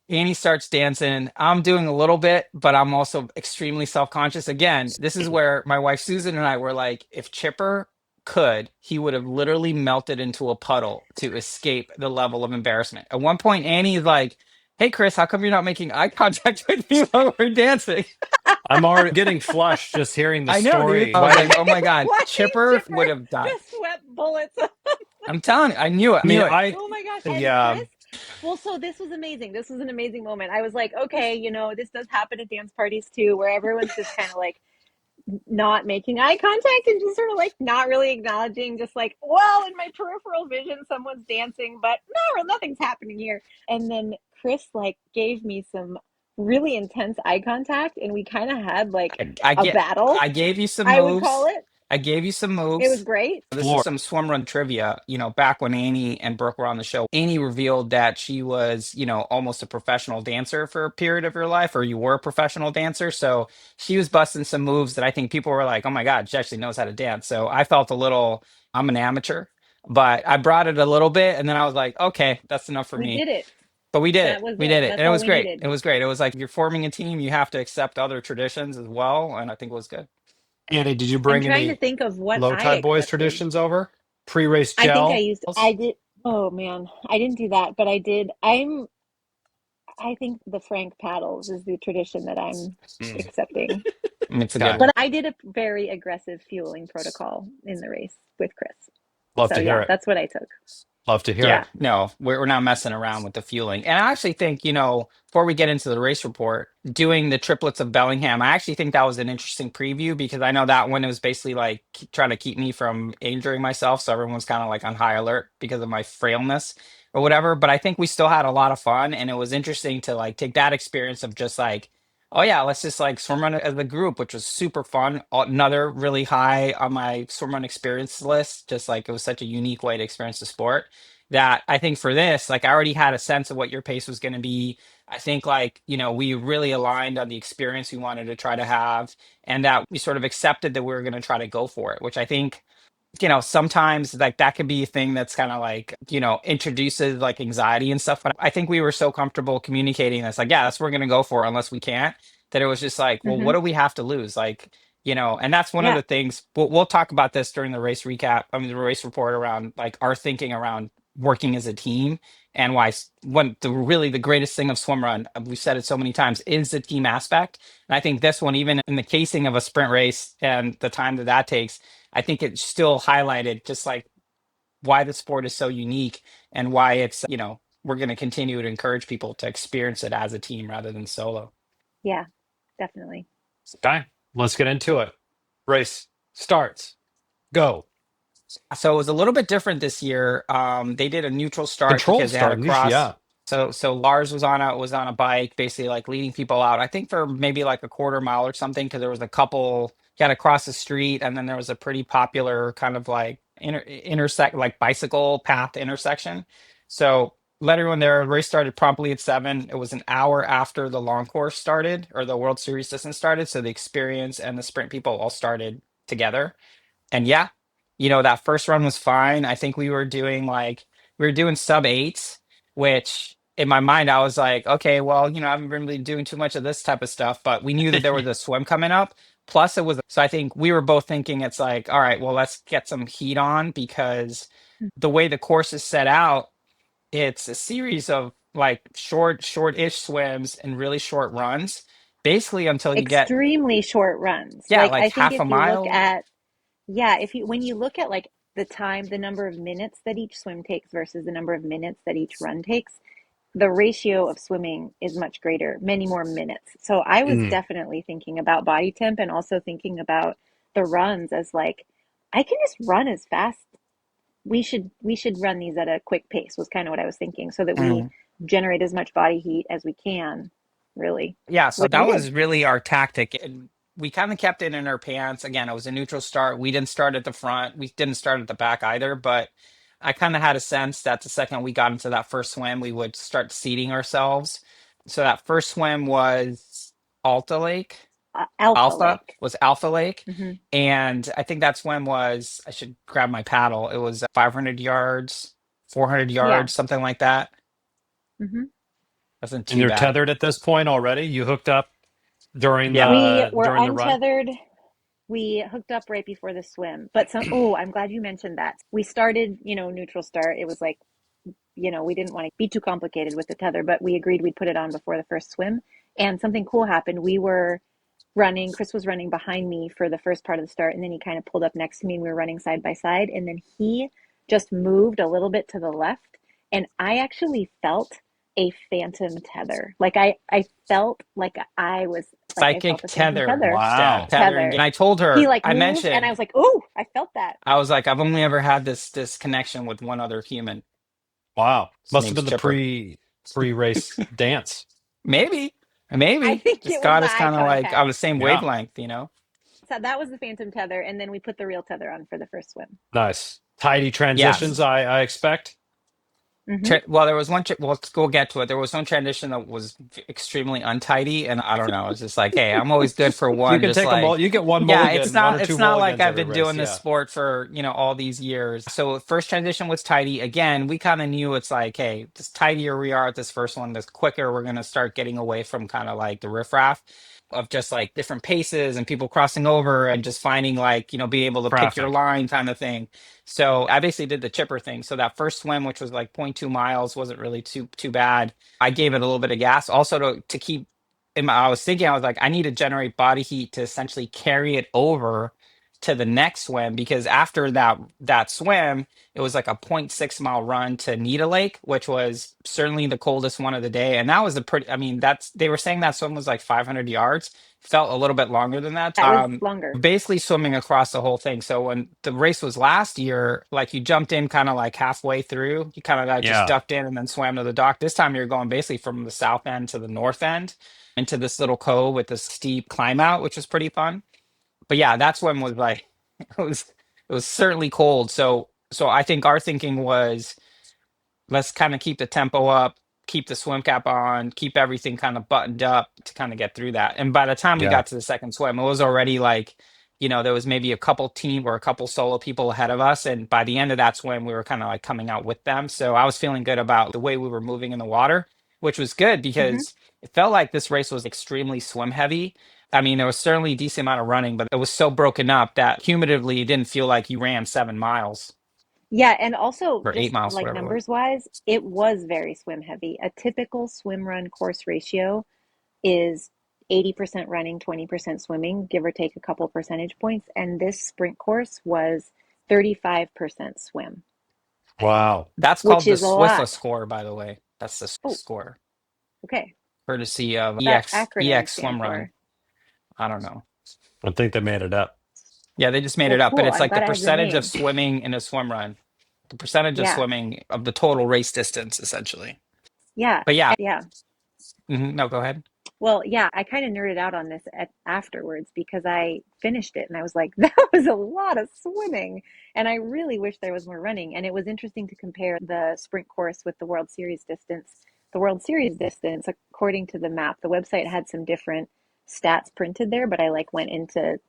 Annie starts dancing. I'm doing a little bit, but I'm also extremely self-conscious. Again, this is where my wife Susan and I were like, if Chipper could, he would have literally melted into a puddle to escape the level of embarrassment. At one point, Annie is like, "Hey, Chris, how come you're not making eye contact with me while we're dancing?" I'm already getting flushed just hearing the I know, dude. story. I was like, "Oh my God, Watching Chipper Chipper would have died." just sweat bullets. I'm telling you, I knew it. I I mean, knew it. Oh my gosh. And yeah, Chris, well, so this was amazing. This was an amazing moment. I was like, okay, this does happen at dance parties too, where everyone's just kind of like not making eye contact and just sort of like not really acknowledging, just like, well, in my peripheral vision, someone's dancing, but no, nothing's happening here. And then Chris like gave me some really intense eye contact, and we kind of had like I a get. battle, I gave you some I would call moves. it. I gave you some It was moves. great. This is floor. some swim run trivia. Back when Annie and Brooke were on the show, Annie revealed that she was, almost a professional dancer for a period of her life, or you were a professional dancer. So she was busting some moves that I think people were like, oh my God, she actually knows how to dance. So I felt a little, I'm an amateur, but I brought it a little bit. And then I was like, okay, that's enough for We me. did it. But we did it. That was We it. did it. That's And it all was we great. needed. It was great. It was like, if you're forming a team, you have to accept other traditions as well. And I think it was good. Annie, did you I'm bring trying to any think of what low I tide boys accepted. traditions over? Pre-race I think gel? I did, oh man, I didn't do that, but I think the Frank paddles is the tradition that I'm Mm, accepting. It's a good okay. one. But I did a very aggressive fueling protocol in the race with Chris. Love So to hear yeah, it. that's what I took. Love to hear Yeah, it. Yeah. no, we're not messing around with the fueling. And I actually think, before we get into the race report, doing the triplets of Bellingham, I actually think that was an interesting preview because I know that one was basically like trying to keep me from injuring myself. So everyone was kind of like on high alert because of my frailness or whatever. But I think we still had a lot of fun. And it was interesting to like take that experience of just like, oh yeah, let's just like swim run it as a group, which was super fun. Another really high on my swim run experience list. Just like it was such a unique way to experience the sport that I think for this, like I already had a sense of what your pace was going to be. I think like, we really aligned on the experience we wanted to try to have and that we sort of accepted that we were going to try to go for it, which I think, sometimes like that could be a thing that's kind of like, introduces like anxiety and stuff. But I think we were so comfortable communicating that's like, yeah, that's what we're going to go for unless we can't, that it was just like, well, Hmm. what do we have to lose? Like, and that's one of Yeah. the things we'll talk about this during the race recap. I mean, the race report around like our thinking around working as a team and why one the really the greatest thing of swim run, we've said it so many times, is the team aspect. And I think this one, even in the casing of a sprint race and the time that that takes, I think it still highlighted just like why the sport is so unique and why it's, we're going to continue to encourage people to experience it as a team rather than solo. Yeah, definitely. Okay. Let's get into it. Race starts. Go. So it was a little bit different this year. They did a neutral start Controlled because they had a start. Usually, cross. yeah. So Lars was on a bike, basically like leading people out. I think for maybe like a quarter mile or something, because there was a couple. He had to cross the street, and then there was a pretty popular kind of like intersect like bicycle path intersection. So let everyone there. Race started promptly at 7. It was an hour after the long course started or the World Series distance started. So the experience and the sprint people all started together. And yeah, that first run was fine. I think we were doing sub eights, which in my mind I was like, okay, well, I haven't been really doing too much of this type of stuff, but we knew that there was a swim coming up. Plus it was, so I think we were both thinking it's like, all right, well, let's get some heat on because the way the course is set out, it's a series of like short-ish swims and really short runs, basically until you get, Extremely short runs. yeah, Like like I think half a if you look mile. at, yeah, if you when you look at like the time, the number of minutes that each swim takes versus the number of minutes that each run takes, the ratio of swimming is much greater, many more minutes. So I was Mm. definitely thinking about body temp and also thinking about the runs as like I can just run as fast. We should run these at a quick pace was kind of what I was thinking so that we generate as much body heat as we can, really, Yeah, so which that we did. was really our tactic. And we kind of kept it in our pants. Again, it was a neutral start. We didn't start at the front. We didn't start at the back either. But I kind of had a sense that the second we got into that first swim, we would start seating ourselves. So that first swim was Alta Lake. Alpha Alpha Lake. was Alpha Lake. Hmm. And I think that swim was, I should grab my paddle. It was 500 yards, 400 Yeah. yards, something like that. Hmm. Wasn't And too you're bad. tethered at this point already? You hooked up during Yeah. We the were during the run? untethered. We hooked up right before the swim. But some, oh, I'm glad you mentioned that. We started, neutral start. It was like, we didn't want to be too complicated with the tether, but we agreed we'd put it on before the first swim. And something cool happened. We were running, Chris was running behind me for the first part of the start, and then he kind of pulled up next to me and we were running side by side. And then he just moved a little bit to the left. And I actually felt a phantom tether. Like I felt like I felt Psychic a phantom tether, tether. Steph. Wow. Tethering. Tether. And I told He her, like I moved and I mentioned, was like, "Oh, I felt that." I was like, I've only ever had this connection with one other human. Wow. His Must have name's been the Chipper. pre-race dance. Maybe, I maybe. think Just it was got the us eye kind of like on contact. the same Yeah. wavelength. So that was the phantom tether, and then we put the real tether on for the first swim. Nice. Tidy transitions, Yes. I expect. Hmm. Well, there was one. Well, let's go get to it. There was one transition that was extremely untidy, and I don't know. It's just like, hey, I'm always good for You one. can Just take a like, you get one yeah, it's mulligan, one not. or It's two not like mulligans I've every been race. doing this Yeah. sport for all these years. So first transition was tidy. Again, we kind of knew it's like, hey, the tidier we are at this first one, the quicker we're gonna start getting away from kind of like the riffraff of just like different paces and people crossing over and just finding like being able to pick your Traffic. line kind of thing. So I basically did the chipper thing. So that first swim, which was like 0.2 miles, wasn't really too bad. I gave it a little bit of gas, also to keep. I was thinking, I was like, I need to generate body heat to essentially carry it over to the next swim because after that swim, it was like a 0.6 mile run to Nita Lake, which was certainly the coldest one of the day, and that was a pretty. I mean, that's they were saying that swim was like 500 yards. Felt a little bit longer than that. That was longer. Basically swimming across the whole thing. So when the race was last year, like you jumped in kind of like halfway through, you kind of like just Yeah. ducked in and then swam to the dock. This time you're going basically from the south end to the north end into this little cove with this steep climb out, which was pretty fun. But yeah, that's when was like it was certainly cold. So I think our thinking was let's kind of keep the tempo up, keep the swim cap on, keep everything kind of buttoned up to kind of get through that. And by the time we Yeah. got to the second swim, it was already like, there was maybe a couple team or a couple solo people ahead of us. And by the end of that swim, we were kind of like coming out with them. So I was feeling good about the way we were moving in the water, which was good Hmm. because it felt like this race was extremely swim heavy. I mean, there was certainly a decent amount of running, but it was so broken up that cumulatively it didn't feel like you ran 7 miles Yeah, and also or eight just miles, like whatever it was. numbers wise, it was very swim heavy. A typical swim run course ratio is 80% running, 20% swimming, give or take a couple percentage points. And this sprint course was 35% swim, Wow. That's which called the is a Swiffa lot. score, by the way. That's the Oh, score, okay. courtesy of That EX acronym EX stand Swim Run. for. I don't know. I think they made it up. Yeah, they just made Well, it up, but cool. it's I'm like the glad I have your percentage of name. swimming in a swim run, the percentage of Yeah. swimming of the total race distance, essentially. Yeah. But yeah, Yeah. no, go ahead. Well, yeah, I kind of nerded out on this afterwards because I finished it and I was like, that was a lot of swimming. And I really wish there was more running. And it was interesting to compare the sprint course with the World Series distance. The World Series distance, according to the map, the website had some different stats printed there, but I like went into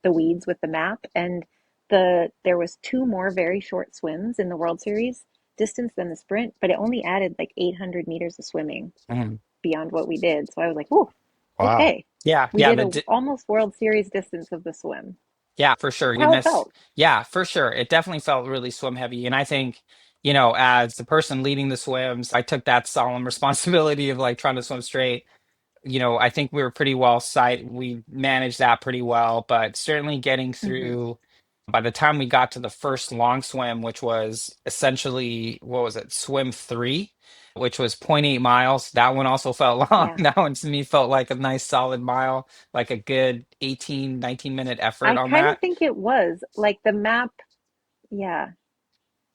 the weeds with the map, and there was two more very short swims in the World Series distance than the sprint, but it only added like 800 meters of swimming Mhm. beyond what we did. So I was like, "Oh, Wow. okay." Yeah, We yeah, did a almost World Series distance of the swim. yeah, for sure. That's We how it miss, felt. yeah, for sure. It definitely felt really swim heavy. And I think, as the person leading the swims, I took that solemn responsibility of like trying to swim straight. I think we were pretty well sight. We managed that pretty well, but certainly getting Hmm. through by the time we got to the first long swim, which was essentially, what was it, swim three, which was 0.8 miles. That one also felt long. Yeah. That one to me felt like a nice solid mile, like a good 18, 19-minute effort I on kind of that. think it was like the map. Yeah.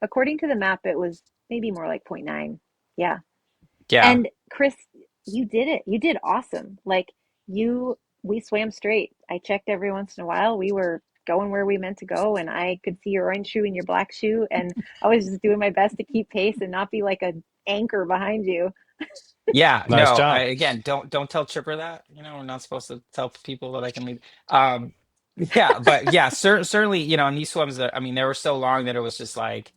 According to the map, it was maybe more like point 0.9. Yeah. Yeah. And Chris, you did it. You did awesome. Like we swam straight. I checked every once in a while. We were going where we meant to go, and I could see your orange shoe and your black shoe, and I was just doing my best to keep pace and not be like a anchor behind you. Yeah, Nice no. job. Again, don't tell Chipper that. We're not supposed to tell people that I can lead. Um, yeah, but yeah, certainly, in these swims that I mean, they were so long that it was just like,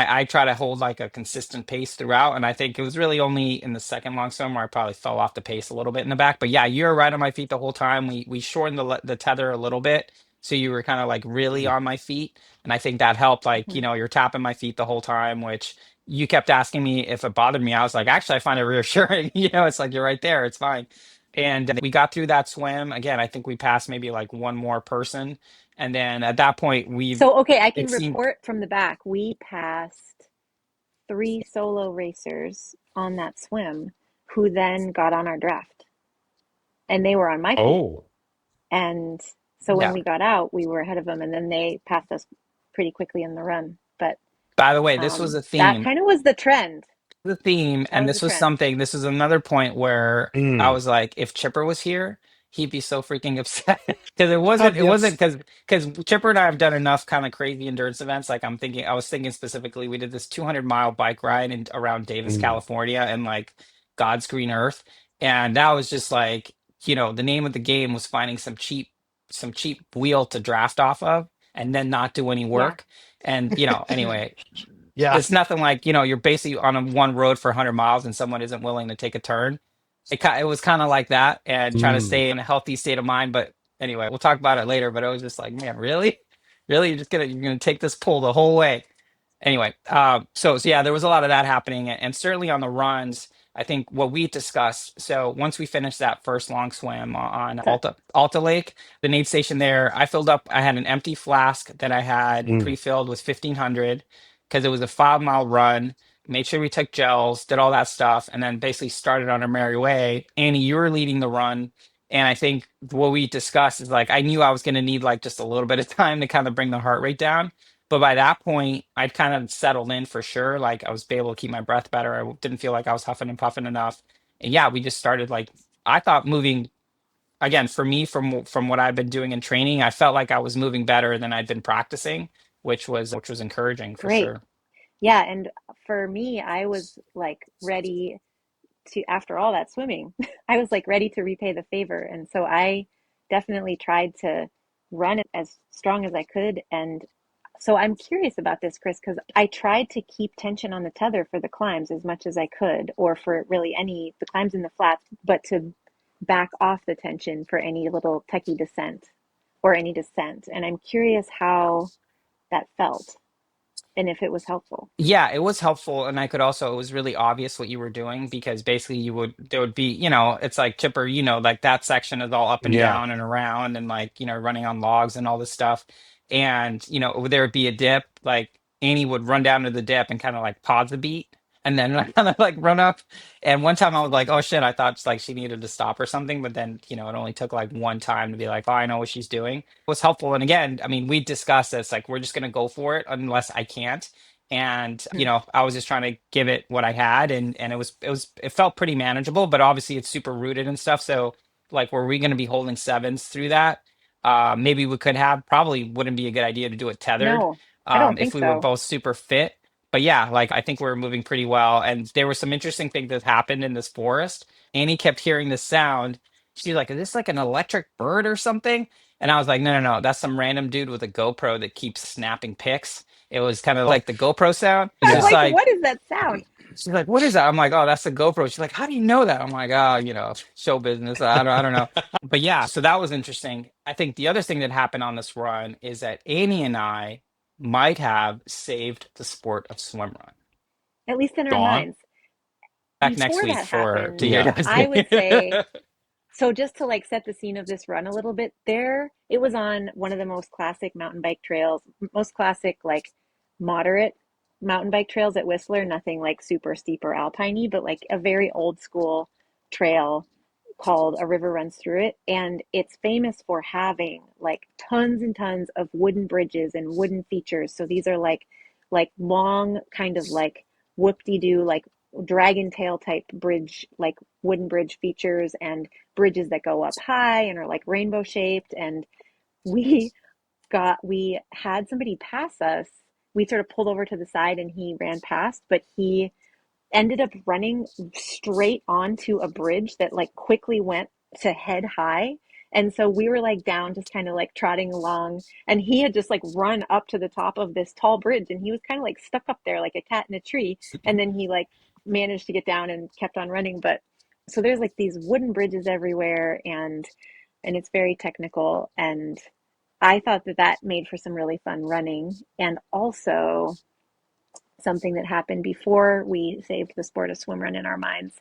I try to hold like a consistent pace throughout, and I think it was really only in the second long swim where I probably fell off the pace a little bit in the back. But yeah, you were right on my feet the whole time. We shortened the tether a little bit, so you were kind of like really on my feet, and I think that helped. Like, Mhm. you're tapping my feet the whole time, which you kept asking me if it bothered me. I was like, actually, I find it reassuring. It's like you're right there. It's fine. And we got through that swim. Again, I think we passed maybe like one more person. And then at that point, So, okay, I it can seemed, report from the back. We passed three solo racers on that swim who then got on our draft, and they were on my feet. Oh, And so when yeah. we got out, we were ahead of them, and then they passed us pretty quickly in the run. But By the way, this was a that theme. kind of was the trend. The theme, That and was the this was trend. something, this is another point where I mm. was like, if Chipper was here, he'd be so freaking upset. Because I'd it be wasn't ups- because Chipper and I have done enough kind of crazy endurance events. Like I was thinking specifically, we did this 200-mile bike ride around Davis, mm. California, and like God's green earth. And that was just like, the name of the game was finding some cheap wheel to draft off of and then not do any Yeah. work. And, anyway, Yeah. it's nothing like, you're basically on one road for 100 miles and someone isn't willing to take a turn. It was kind of like that, and trying to Mm. stay in a healthy state of mind. But anyway, we'll talk about it later. But I was just like, man, really? Really? You're gonna take this pull the whole way. Anyway, so yeah, there was a lot of that happening, and certainly on the runs, I think what we discussed. So once we finished that first long swim on So, Alta Lake, the aid station there, I filled up. I had an empty flask that I had Mm. pre-filled with 1,500 because it was a 5-mile run. Made sure we took gels, did all that stuff, and then basically started on our merry way. Annie, you were leading the run. And I think what we discussed is like I knew I was going to need like just a little bit of time to kind of bring the heart rate down. But by that point, I'd kind of settled in for sure. Like I was able to keep my breath better. I didn't feel like I was huffing and puffing enough. And yeah, we just started like I thought moving again for me from what I've been doing in training. I felt like I was moving better than I'd been practicing, which was encouraging for great. sure. Yeah, and for me, I was like ready to, after all that swimming, I was like ready to repay the favor. And so I definitely tried to run it as strong as I could. And so I'm curious about this, Chris, because I tried to keep tension on the tether for the climbs as much as I could, or for really the climbs in the flats, but to back off the tension for any little techie descent or any descent. And I'm curious how that felt and if it was helpful. Yeah, it was helpful, and I could also it was really obvious what you were doing because basically there would be, it's like Chipper, like that section is all up and Yeah. down and around and like, running on logs and all this stuff. And, there would be a dip, like Annie would run down to the dip and kind of like pause the beat and then kind of like run up. And one time I was like, oh shit, I thought like she needed to stop or something, but then, it only took like one time to be like, oh, I know what she's doing. It was helpful. And again, I mean, we discussed this, like we're just gonna go for it unless I can't. And, Hmm. I was just trying to give it what I had, and it felt pretty manageable, but obviously it's super rooted and stuff. So like, were we going to be holding sevens through that? Maybe we could have, probably wouldn't be a good idea to do it tethered, No, I don't if think we were so. both super fit. But yeah, like I think we were moving pretty well. And there were some interesting things that happened in this forest. Annie kept hearing this sound. She's like, is this like an electric bird or something? And I was like, no, no, no, that's some random dude with a GoPro that keeps snapping pics. It was kind of like the GoPro sound. I'm She's Yeah. like, like, what is that sound? she's like, what is that? I'm like, oh, that's the GoPro. She's like, how do you know that? I'm like, oh, show business. I don't know. But yeah, so that was interesting. I think the other thing that happened on this run is that Annie and I might have saved the sport of swim run. At least in our Dawn. minds. Back next Before week that for to happened, hear Yeah. guys. I would say, so just to like set the scene of this run a little bit, it was on one of the most classic mountain bike trails, most classic like moderate mountain bike trails at Whistler, nothing like super steep or alpiney, but like a very old school trail called A River Runs Through It. And it's famous for having like tons and tons of wooden bridges and wooden features. So these are like long kind of like whoop-de-doo like dragon tail type bridge, like wooden bridge features and bridges that go up high and are like rainbow shaped. And we we had somebody pass us. We sort of pulled over to the side and he ran past, but he ended up running straight onto a bridge that like quickly went to head high. And so we were like down, just kind of like trotting along. And he had just like run up to the top of this tall bridge and he was kind of like stuck up there like a cat in a tree. And then he like managed to get down and kept on running. But so there's like these wooden bridges everywhere and it's very technical. And I thought that that made for some really fun running. And also, something that happened before we saved the sport of swim run in our minds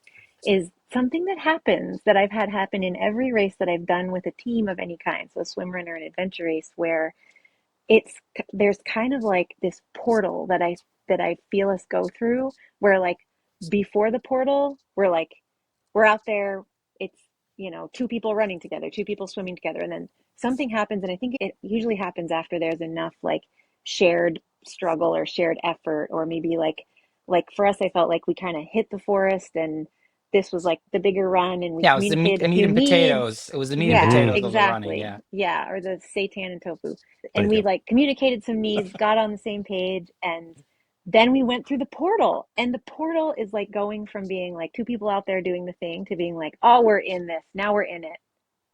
is something that happens that I've had happen in every race that I've done with a team of any kind, so a swim run or an adventure race, where it's there's kind of like this portal that I feel us go through, where like before the portal, we're out there, it's two people running together, two people swimming together, and then something happens, and I think it usually happens after there's enough like shared struggle or shared effort, or maybe like for us, I felt like we kind of hit the forest, and this was like the bigger run, and we Yeah, it was the communicated a meat few and needs. potatoes. It was the meat and Yeah, potatoes Ooh. of the running. exactly. Yeah. Yeah, or the seitan and tofu. And we Potato. like communicated some needs, got on the same page, and then we went through the portal. And the portal is like going from being like two people out there doing the thing to being like, oh, we're in this. Now we're in it.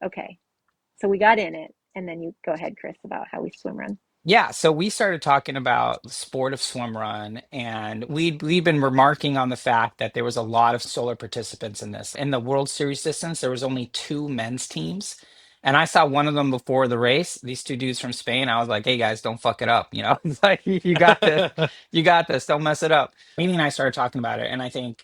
Okay. So we got in it. And then you go ahead, Chris, about how we swim run. Yeah, so we started talking about the sport of swim run, and we'd been remarking on the fact that there was a lot of solo participants in this. In the World Series distance, there was only two men's teams, and I saw one of them before the race. These two dudes from Spain. I was like, "Hey guys, don't fuck it up," It's like, you got this, you got this. Don't mess it up." Amy and I started talking about it, and I think,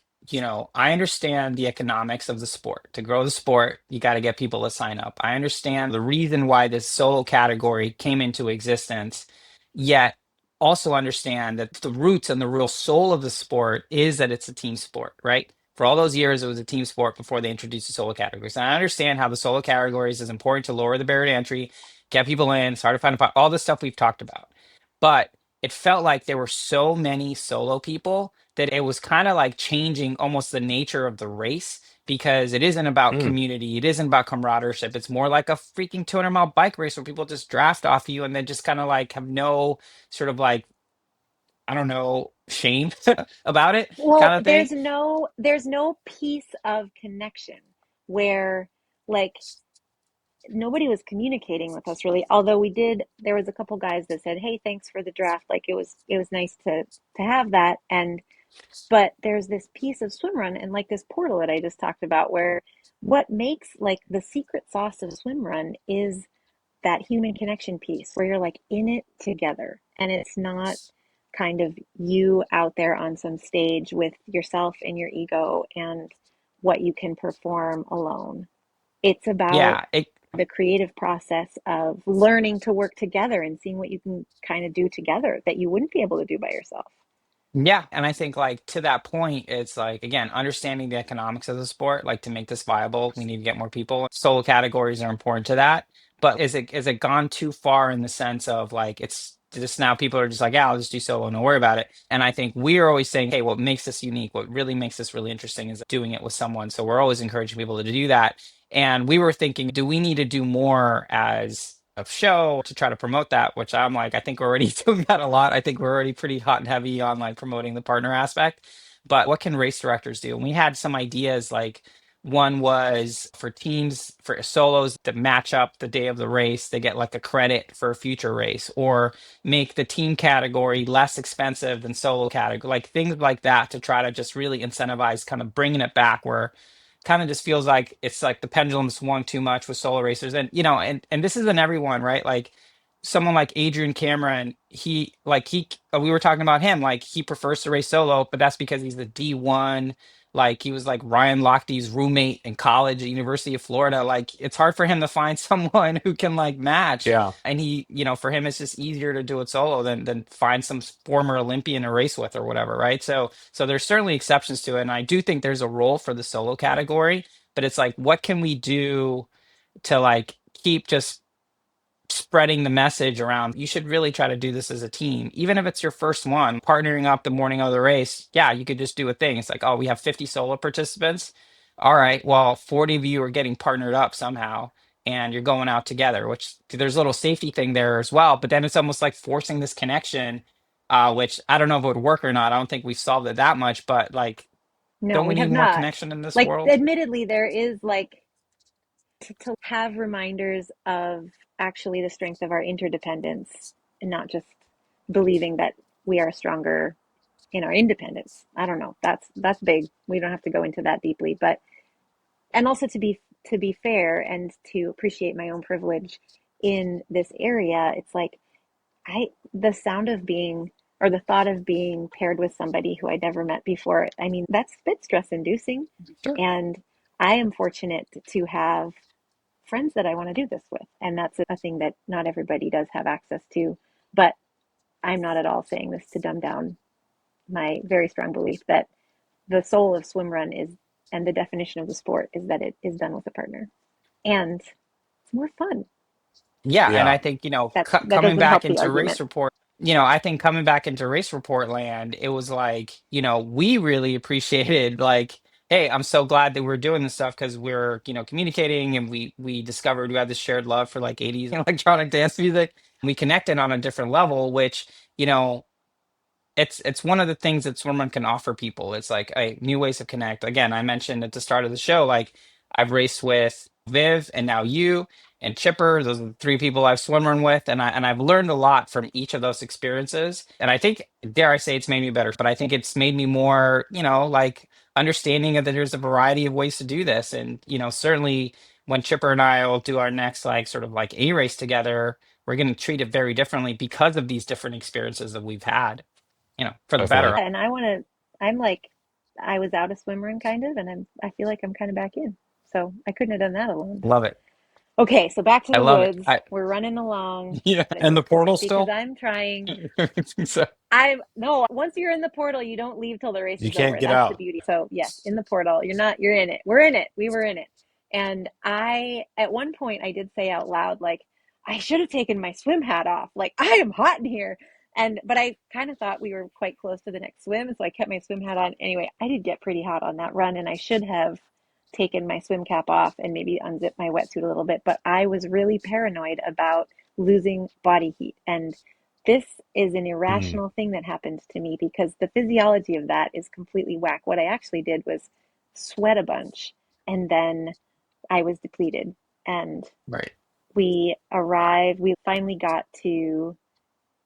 I understand the economics of the sport. To grow the sport, you got to get people to sign up. I understand the reason why this solo category came into existence, yet also understand that the roots and the real soul of the sport is that it's a team sport, right? For all those years, it was a team sport before they introduced the solo categories. And I understand how the solo categories is important to lower the barrier to entry, get people in, start to find a pot, all the stuff we've talked about. But it felt like there were so many solo people that it was kind of like changing almost the nature of the race, because it isn't about Mm. community, it isn't about camaraderie. It's more like a freaking 200-mile bike race where people just draft off you and then just kind of like have no sort of like, I don't know, shame about it, kind Well, of thing. there's no piece of connection where like nobody was communicating with us really. Although there was a couple guys that said, "Hey, thanks for the draft." Like it was nice to have that. And but there's this piece of swim run and like this portal that I just talked about, where what makes like the secret sauce of swim run is that human connection piece where you're like in it together, and it's not kind of you out there on some stage with yourself and your ego and what you can perform alone. It's about Yeah, it the creative process of learning to work together and seeing what you can kind of do together that you wouldn't be able to do by yourself. Yeah, and I think like to that point, it's like again, understanding the economics of the sport, like to make this viable, we need to get more people. Solo categories are important to that. But is it gone too far in the sense of like it's just now people are just like, yeah, I'll just do solo, no worry about it. And I think we're always saying, hey, what makes this unique, what really makes this really interesting is doing it with someone. So we're always encouraging people to do that. And we were thinking, do we need to do more as a show to try to promote that? Which I'm like, I think we're already doing that a lot. I think we're already pretty hot and heavy on like promoting the partner aspect. But what can race directors do? And we had some ideas like, one was for teams, for solos that match up the day of the race, they get like a credit for a future race, or make the team category less expensive than solo category, like things like that to try to just really incentivize kind of bringing it back where kind of just feels like it's like the pendulum swung too much with solo racers. And, and this isn't everyone, right? Like someone like Adrian Cameron, we were talking about him, like he prefers to race solo, but that's because he's the D1, like he was like Ryan Lochte's roommate in college at University of Florida. Like it's hard for him to find someone who can like match. Yeah. And he, for him it's just easier to do it solo than find some former Olympian to race with or whatever, right? So there's certainly exceptions to it. And I do think there's a role for the solo category, but it's like, what can we do to like keep just spreading the message around? You should really try to do this as a team, even if it's your first one, partnering up the morning of the race. Yeah, you could just do a thing. It's like, oh, we have 50 solo participants. All right, well, 40 of you are getting partnered up somehow and you're going out together, which there's a little safety thing there as well. But then it's almost like forcing this connection, which I don't know if it would work or not. I don't think we've solved it that much, but like, No, don't we we need have more not. connection in this Like, world? admittedly, there is like to have reminders of actually the strength of our interdependence and not just believing that we are stronger in our independence. I don't know. That's big. We don't have to go into that deeply, but and also to be fair and to appreciate my own privilege in this area, it's like the sound of being or the thought of being paired with somebody who I'd never met before, I mean, that's a bit stress inducing. Sure. And I am fortunate to have friends that I want to do this with. And that's a thing that not everybody does have access to. But I'm not at all saying this to dumb down my very strong belief that the soul of swim run is, and the definition of the sport is that it is done with a partner. And it's more fun. Yeah, and I Yeah. think, That coming doesn't back help the into race argument. report, I think coming back into race report land, it was like, we really appreciated like, hey, I'm so glad that we're doing this stuff because we're, communicating and we discovered we had this shared love for like 80s electronic dance music. We connected on a different level, which, you know, it's one of the things that Swimrun can offer people. It's like new ways of connect. Again, I mentioned at the start of the show, like I've raced with Viv and now you and Chipper. Those are the three people I've swimrun with, and I've learned a lot from each of those experiences. And I think, dare I say, it's made me better. But I think it's made me more, like understanding that there's a variety of ways to do this. And certainly when Chipper and I will do our next like sort of like a race together, we're going to treat it very differently because of these different experiences that we've had, for the better. Definitely. And I'm like, I was out of swim run kind of, and I feel like I'm kind of back in. So I couldn't have done that alone. Love it. Okay, so back to I the love it. woods. I We're running along Yeah. And the portal because still? I'm trying. So No, once you're in the portal, you don't leave till the race you is can't over. get That's the out. beauty. So yes, in the portal, you're in it. We're in it. We were in it. And at one point, I did say out loud, like, I should have taken my swim hat off. Like, I am hot in here. But I kind of thought we were quite close to the next swim. So I kept my swim hat on. Anyway, I did get pretty hot on that run, and I should have taken my swim cap off and maybe unzipped my wetsuit a little bit. But I was really paranoid about losing body heat. And this is an Mm. irrational thing that happened to me because the physiology of that is completely whack. What I actually did was sweat a bunch, and then I was depleted. And Right. we finally got to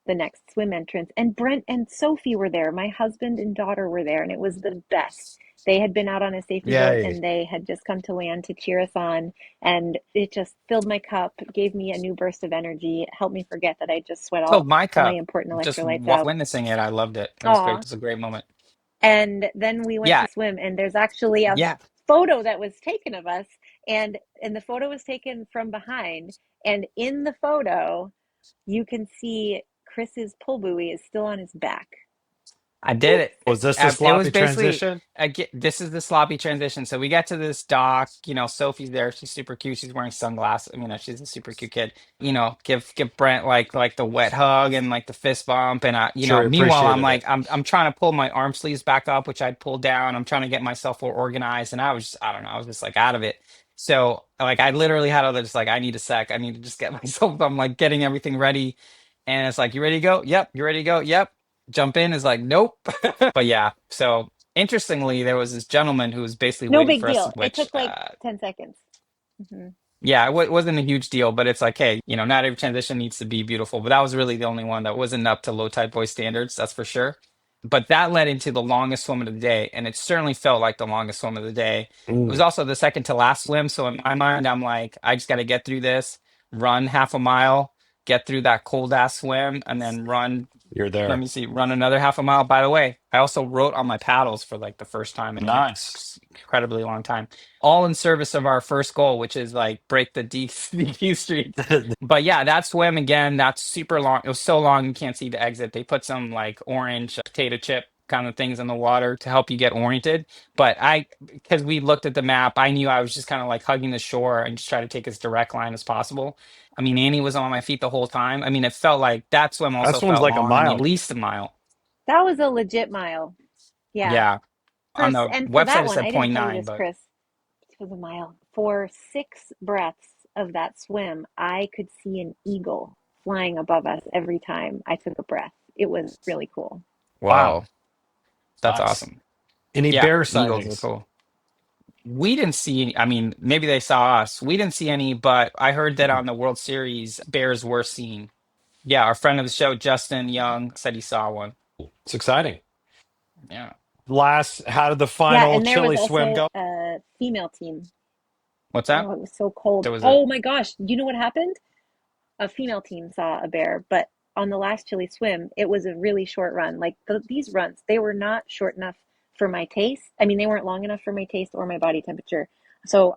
the next swim entrance, and Brent and Sophie were there. My husband and daughter were there, and it was the best. They had been out on a safety boat Yay. and they had just come to land to cheer us on. And it just filled my cup, gave me a new burst of energy, helped me forget that I just sweat So all my my cup, important just electrolytes out. witnessing it, I loved it. It was great. Aw. It was a great moment. And then we went Yeah. to swim, and there's actually a Yeah. photo that was taken of us, and the photo was taken from behind. And in the photo, you can see Chris's pull buoy is still on his back. I did it. Was this the It was sloppy basically transition? this is the sloppy transition. So we get to this dock. Sophie's there. She's super cute. She's wearing sunglasses. She's a super cute kid. Give Brent like the wet hug and like the fist bump. And Sure, meanwhile I'm appreciated it. like I'm trying to pull my arm sleeves back up, which I'd pulled down. I'm trying to get myself all organized, and I don't know. I was just like out of it. So like I literally had just like I need a sec. I need to just get myself. I'm like getting everything ready, and it's like you ready to go? Yep. You ready to go? Yep. Jump in is like nope. But yeah, so interestingly, there was this gentleman who was basically No waiting big for us, deal. It which took like 10 seconds. yeah, wasn't a huge deal, but it's like, hey, not every transition needs to be beautiful. But that was really the only one that wasn't up to low tide boy standards, that's for sure. But that led into the longest swim of the day, and it certainly felt like the longest swim of the day. It was Mm, also the second to last swim, so in my mind, I'm like, I just got to get through this, run half a mile, get through that cold ass swim, and then run. you're Let there. me see, run another half a mile. By the way, I also wrote on my paddles for like the first time in an Nice. incredibly long time, all in service of our first goal, which is like break the DQ streak. But yeah, that swim again, that's super long. It was so long you can't see the exit. They put some like orange potato chip kind of things in the water to help you get oriented. But because we looked at the map, I knew I was just kind of like hugging the shore and just try to take as direct line as possible. Annie was on my feet the whole time. It felt like that swim also That one's felt like a long. At mile. least a mile. That was a legit mile. Yeah. Yeah. On the And for website that it one, said I point didn't tell you nine, this, but Chris. It was a mile. For 6 breaths of that swim, I could see an eagle flying above us every time I took a breath. It was really cool. Wow. whoa, that's Nice. awesome. Any Yeah, bear eagles are sightings? cool. We didn't see any. Maybe they saw us. We didn't see any, but I heard that Mm, on the World Series, bears were seen. Yeah, our friend of the show, Justin Young, said he saw one. it's exciting. Yeah. How did the Yeah, final and there was chili swim also go? a female team. What's that? Oh, it was so cold. There was a Oh my gosh. Do you know what happened? A female team saw a bear, but on the last chili swim, it was a really short run. Like these runs, they were not short enough for my taste. I mean, they weren't long enough for my taste or my body temperature. So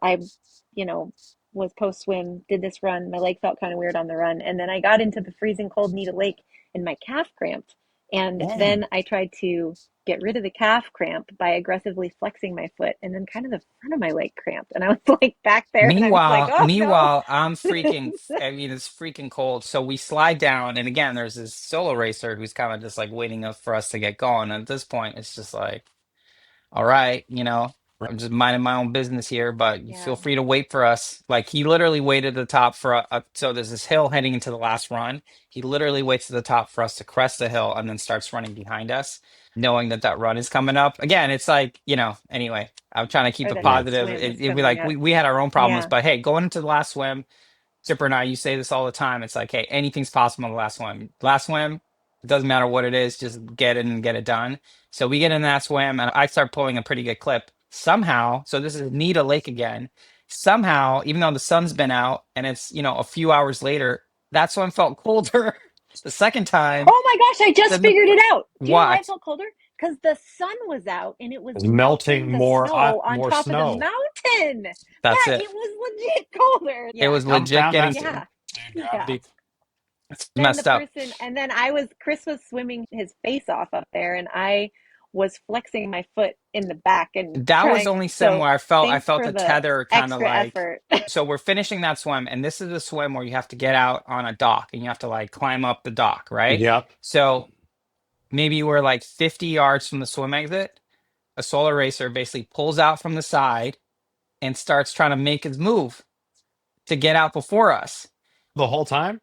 you know, was post swim, did this run. My leg felt kind of weird on the run. And then I got into the freezing cold Needle Lake and my calf cramped. And Mm. then I tried to get rid of the calf cramp by aggressively flexing my foot. And then kind of the front of my leg cramped. And I was like back there and I was like, Meanwhile, oh no. meanwhile, I'm freaking. It's freaking cold. So we slide down, and again, there's this solo racer who's kind of just like waiting for us to get going. And at this point, it's just like, all right, I'm just minding my own business here, but you feel Yeah. free to wait for us. Like he literally waited at the top for so there's this hill heading into the last run. He literally waits at the top for us to crest the hill and then starts running behind us, knowing that that run is coming up. Again, it's like, anyway, I'm trying to keep Or it the Mm. next positive. swim is It'd be coming like up. we had our own problems, Yeah. but hey, going into the last swim, Zipper and I, you say this all the time. It's like, hey, anything's possible in the last swim. Last swim, it doesn't matter what it is, just get in and get it done. So we get in that swim, and I start pulling a pretty good clip. Somehow, so this is Nita Lake again. Somehow, even though the sun's been out and it's, a few hours later, that swim felt colder the second time Oh my gosh, I just than the figured it out. Do you know why it what? felt colder? Because the sun was out and it was It's melting melting the snow on more top of the snow. mountain. That's Yeah, it. it was legit colder. It Yeah. was I'm legit down getting that Yeah. dude, Yeah. gravity. it's Then the messed up. person, and then Chris was swimming his face off up there, and I was flexing my foot in the back and That was trying. only sim So where I thanks felt for the the tether kind of extra like. effort. So we're finishing that swim, and this is a swim where you have to get out on a dock and you have to like climb up the dock, right? Yep. So maybe we're like 50 yards from the swim exit. A solar racer basically pulls out from the side and starts trying to make his move to get out before us The whole time?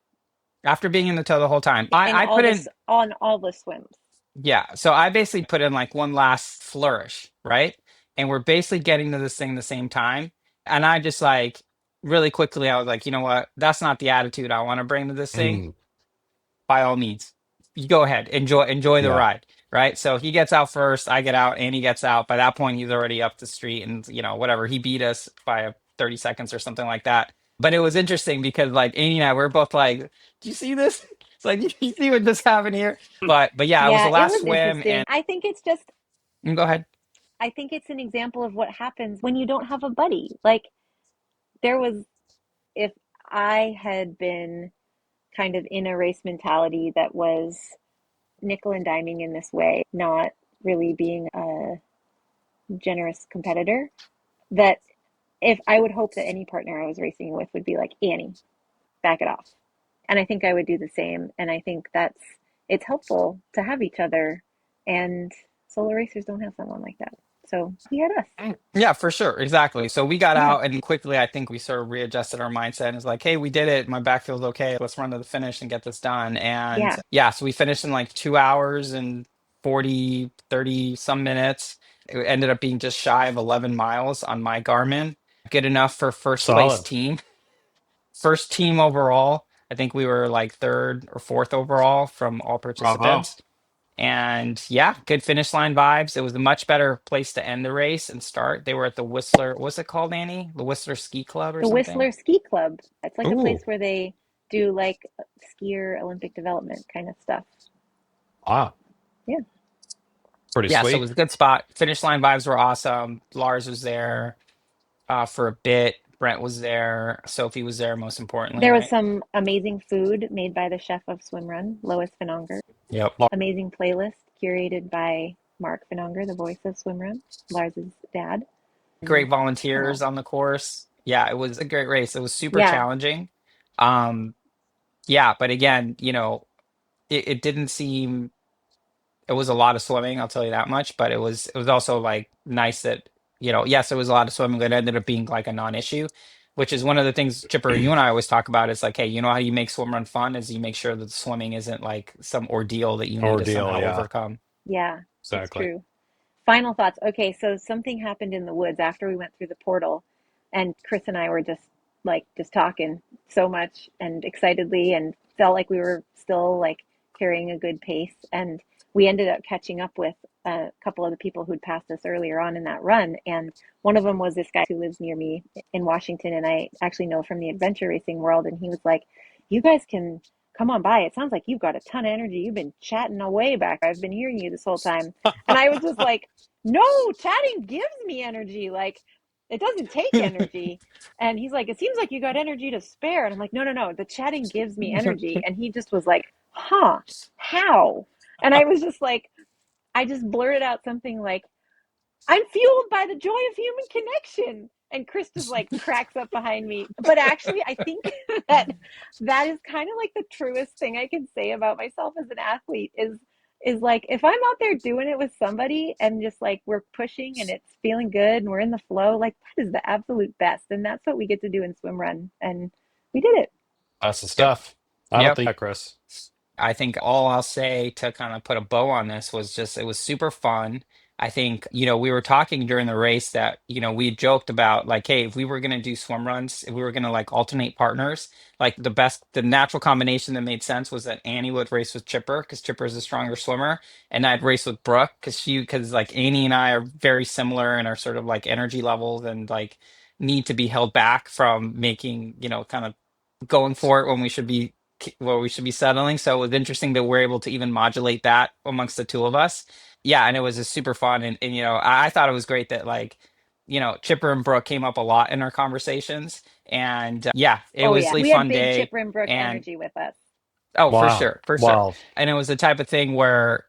after being in the tow the whole time. And I put in, on all the swims. yeah. So I basically put in like one last flourish, right? And we're basically getting to this thing the same time. And I just like really quickly, I was like, you know what? That's not the attitude I want to bring to this thing. Mm. By all means, you go ahead, enjoy the Yeah. ride, right? So he gets out first, I get out, and he gets out. By that point, he's already up the street, and whatever. He beat us by 30 seconds or something like that. But it was interesting because like Amy and I, we're both like, "Do you see this? It's like you see what just happened here." But yeah, it was the Yeah, it last was swim, interesting. and go ahead. I think it's an example of what happens when you don't have a buddy. Like there was, if I had been kind of in a race mentality that was nickel and diming in this way, not really being a generous competitor, that if I would hope that any partner I was racing with would be like, Annie, back it off. And I think I would do the same. And I think it's helpful to have each other. And solo racers don't have someone like that. So he had us. Yeah, for sure. Exactly. So we got Yeah. out and quickly, I think we sort of readjusted our mindset and it's like, hey, we did it. My back feels okay. Let's run to the finish and get this done. And Yeah. yeah, so we finished in like 2 hours and 40, 30 some minutes. It ended up being just shy of 11 miles on my Garmin. Good enough for first place Solid. team. First team overall. I think we were like third or fourth overall from all Bravo. participants. And yeah, good finish line vibes. It was a much better place to end the race and start. They were at the Whistler, what's it called, Annie? The Whistler Ski Club or The something? Whistler Ski Club. It's like a place Ooh, where they do like skier Olympic development kind of stuff. wow. Yeah. Pretty Yeah, so it sweet. was a good spot. Finish line vibes were awesome. Lars was there for a bit. Brent was there. Sophie was there, most importantly, There was right? some amazing food made by the chef of Swimrun, Lois Finanger. Yep. Amazing playlist curated by Mark Finanger, the voice of Swimrun, Lars's dad. Great And volunteers on the course. Yeah, it was a great race. It was super yeah, challenging. Um, yeah, but again, it didn't seem it was a lot of swimming, I'll tell you that much, but it was also like nice that, yes, it was a lot of swimming, but it ended up being like a non-issue, which is one of the things, Chipper, you and I always talk about. It's like, hey, you know how you make swim run fun is you make sure that the swimming isn't like some ordeal that you need to Ordeal, somehow yeah. overcome. yeah, it's Exactly. true. Final thoughts. Okay, so something happened in the woods after we went through the portal, and Chris and I were just talking so much and excitedly, and felt like we were still like carrying a good pace. And we ended up catching up with a couple of the people who'd passed us earlier on in that run. And one of them was this guy who lives near me in Washington, and I actually know from the adventure racing world. And he was like, "You guys can come on by. It sounds like you've got a ton of energy. You've been chatting away back. I've been hearing you this whole time." And I was just like, no, chatting gives me energy. Like, it doesn't take energy. And he's like, it seems like you got energy to spare. And I'm like, no, no, no. The chatting gives me energy. And he just was like, huh, how? And I was just like, I just blurted out something like, I'm fueled by the joy of human connection. And Chris just like cracks up behind me. But actually, I think that that is kind of like the truest thing I can say about myself as an athlete is like if I'm out there doing it with somebody and just like we're pushing and it's feeling good and we're in the flow, like that is the absolute best. And that's what we get to do in swim run. And we did it. That's the Yep. stuff. I don't Yep. think, Chris. I think all I'll say to kind of put a bow on this was just it was super fun. I think, we were talking during the race that, we joked about like, hey, if we were going to do swim runs, if we were going to like alternate partners, like the natural combination that made sense was that Annie would race with Chipper because Chipper is a stronger swimmer. And I'd race with Brooke because like Annie and I are very similar in our sort of like energy levels and like need to be held back from making, kind of going for it when we should be settling. So it was interesting that we're able to even modulate that amongst the two of us. Yeah, and it was just super fun. And I thought it was great that like, Chipper and Brooke came up a lot in our conversations. And yeah, it Oh, was yeah. a really We had fun big day. Chip Rimbrooke And energy with us. oh, for Wow. sure, for sure. Wow. And it was the type of thing where,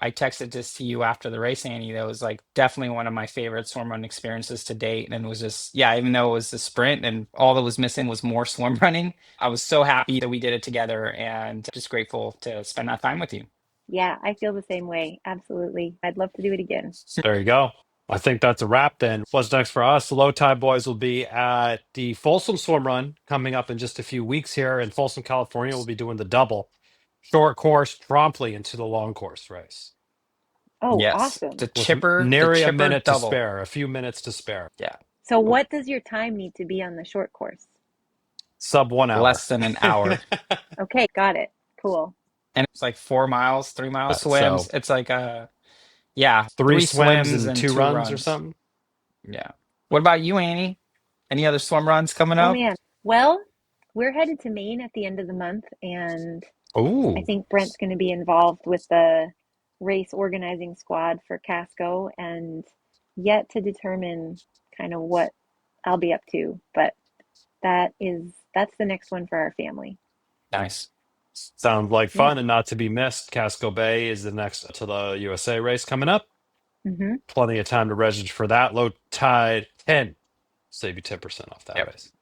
I texted this to you after the race, Annie. That was like definitely one of my favorite swim run experiences to date. And it was just, yeah, even though it was the sprint and all that was missing was more swim running, I was so happy that we did it together and just grateful to spend that time with you. Yeah, I feel the same way. Absolutely. I'd love to do it again. There you go. I think that's a wrap then. What's next for us? The Low Tide Boys will be at the Folsom Swim Run coming up in just a few weeks here in Folsom, California. We'll be doing the double short course promptly into the long course race Oh, Yes. awesome. The with chipper, the nary a chipper minute to double. spare, a few minutes to spare. Yeah. So what does your time need to be on the short course? Sub 1 hour. Less than an hour. Okay, got it. Cool. And it's like 4 miles, 3 mile So swims. It's like yeah, three three swims swims and and two two runs or runs. something. Yeah. What about you, Annie? Any other swim runs coming Oh up? man. Well, we're headed to Maine at the end of the month, and I Ooh, think Brent's going to be involved with the race organizing squad for Casco, and yet to determine kind of what I'll be up to, but that's the next one for our family. Nice. Sounds like Yeah. fun and not to be missed. Casco Bay is the next Ötillö USA race coming up. Mm-hmm. Plenty of time to register for that. Low tide 10. Save you 10% off that Yep. race.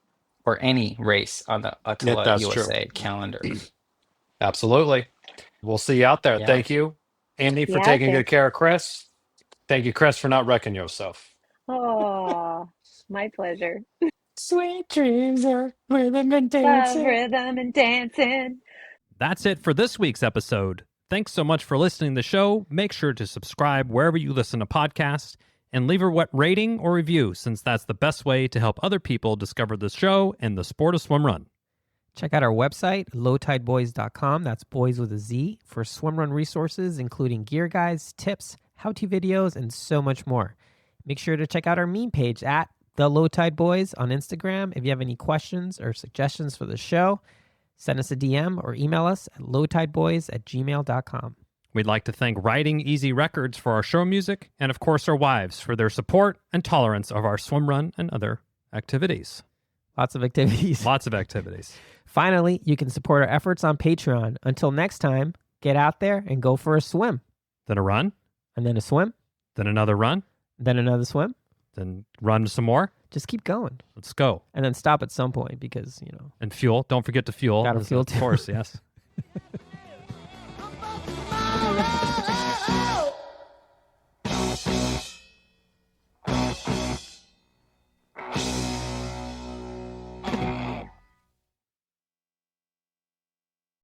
Or any race on the Ötillö That's USA true. calendar. Absolutely. We'll see you out there. Yeah. Thank you, Andy, See for you out taking there. good care of Chris. Thank you, Chris, for not wrecking yourself. Oh, my pleasure. Sweet dreams are rhythm and Love dancing. rhythm and dancing. That's it for this week's episode. Thanks so much for listening to the show. Make sure to subscribe wherever you listen to podcasts and leave a rating or review, since that's the best way to help other people discover the show and the sport of swim run. Check out our website, lowtideboys.com. That's boys with a Z, for swimrun resources, including gear guides, tips, how-to videos, and so much more. Make sure to check out our meme page at The Low Tide Boys on Instagram. If you have any questions or suggestions for the show, send us a DM or email us at lowtideboys@gmail.com. We'd like to thank Riding Easy Records for our show music, and of course our wives for their support and tolerance of our swim run and other activities. Lots of activities. Lots of activities. Finally, you can support our efforts on Patreon. Until next time, get out there and go for a swim. Then a run, And then a swim, then another run, then another swim. then run some more. Just keep going. Let's go. And then stop at some point because, And fuel. Don't forget to fuel. Gotta fuel Of too. course, yes.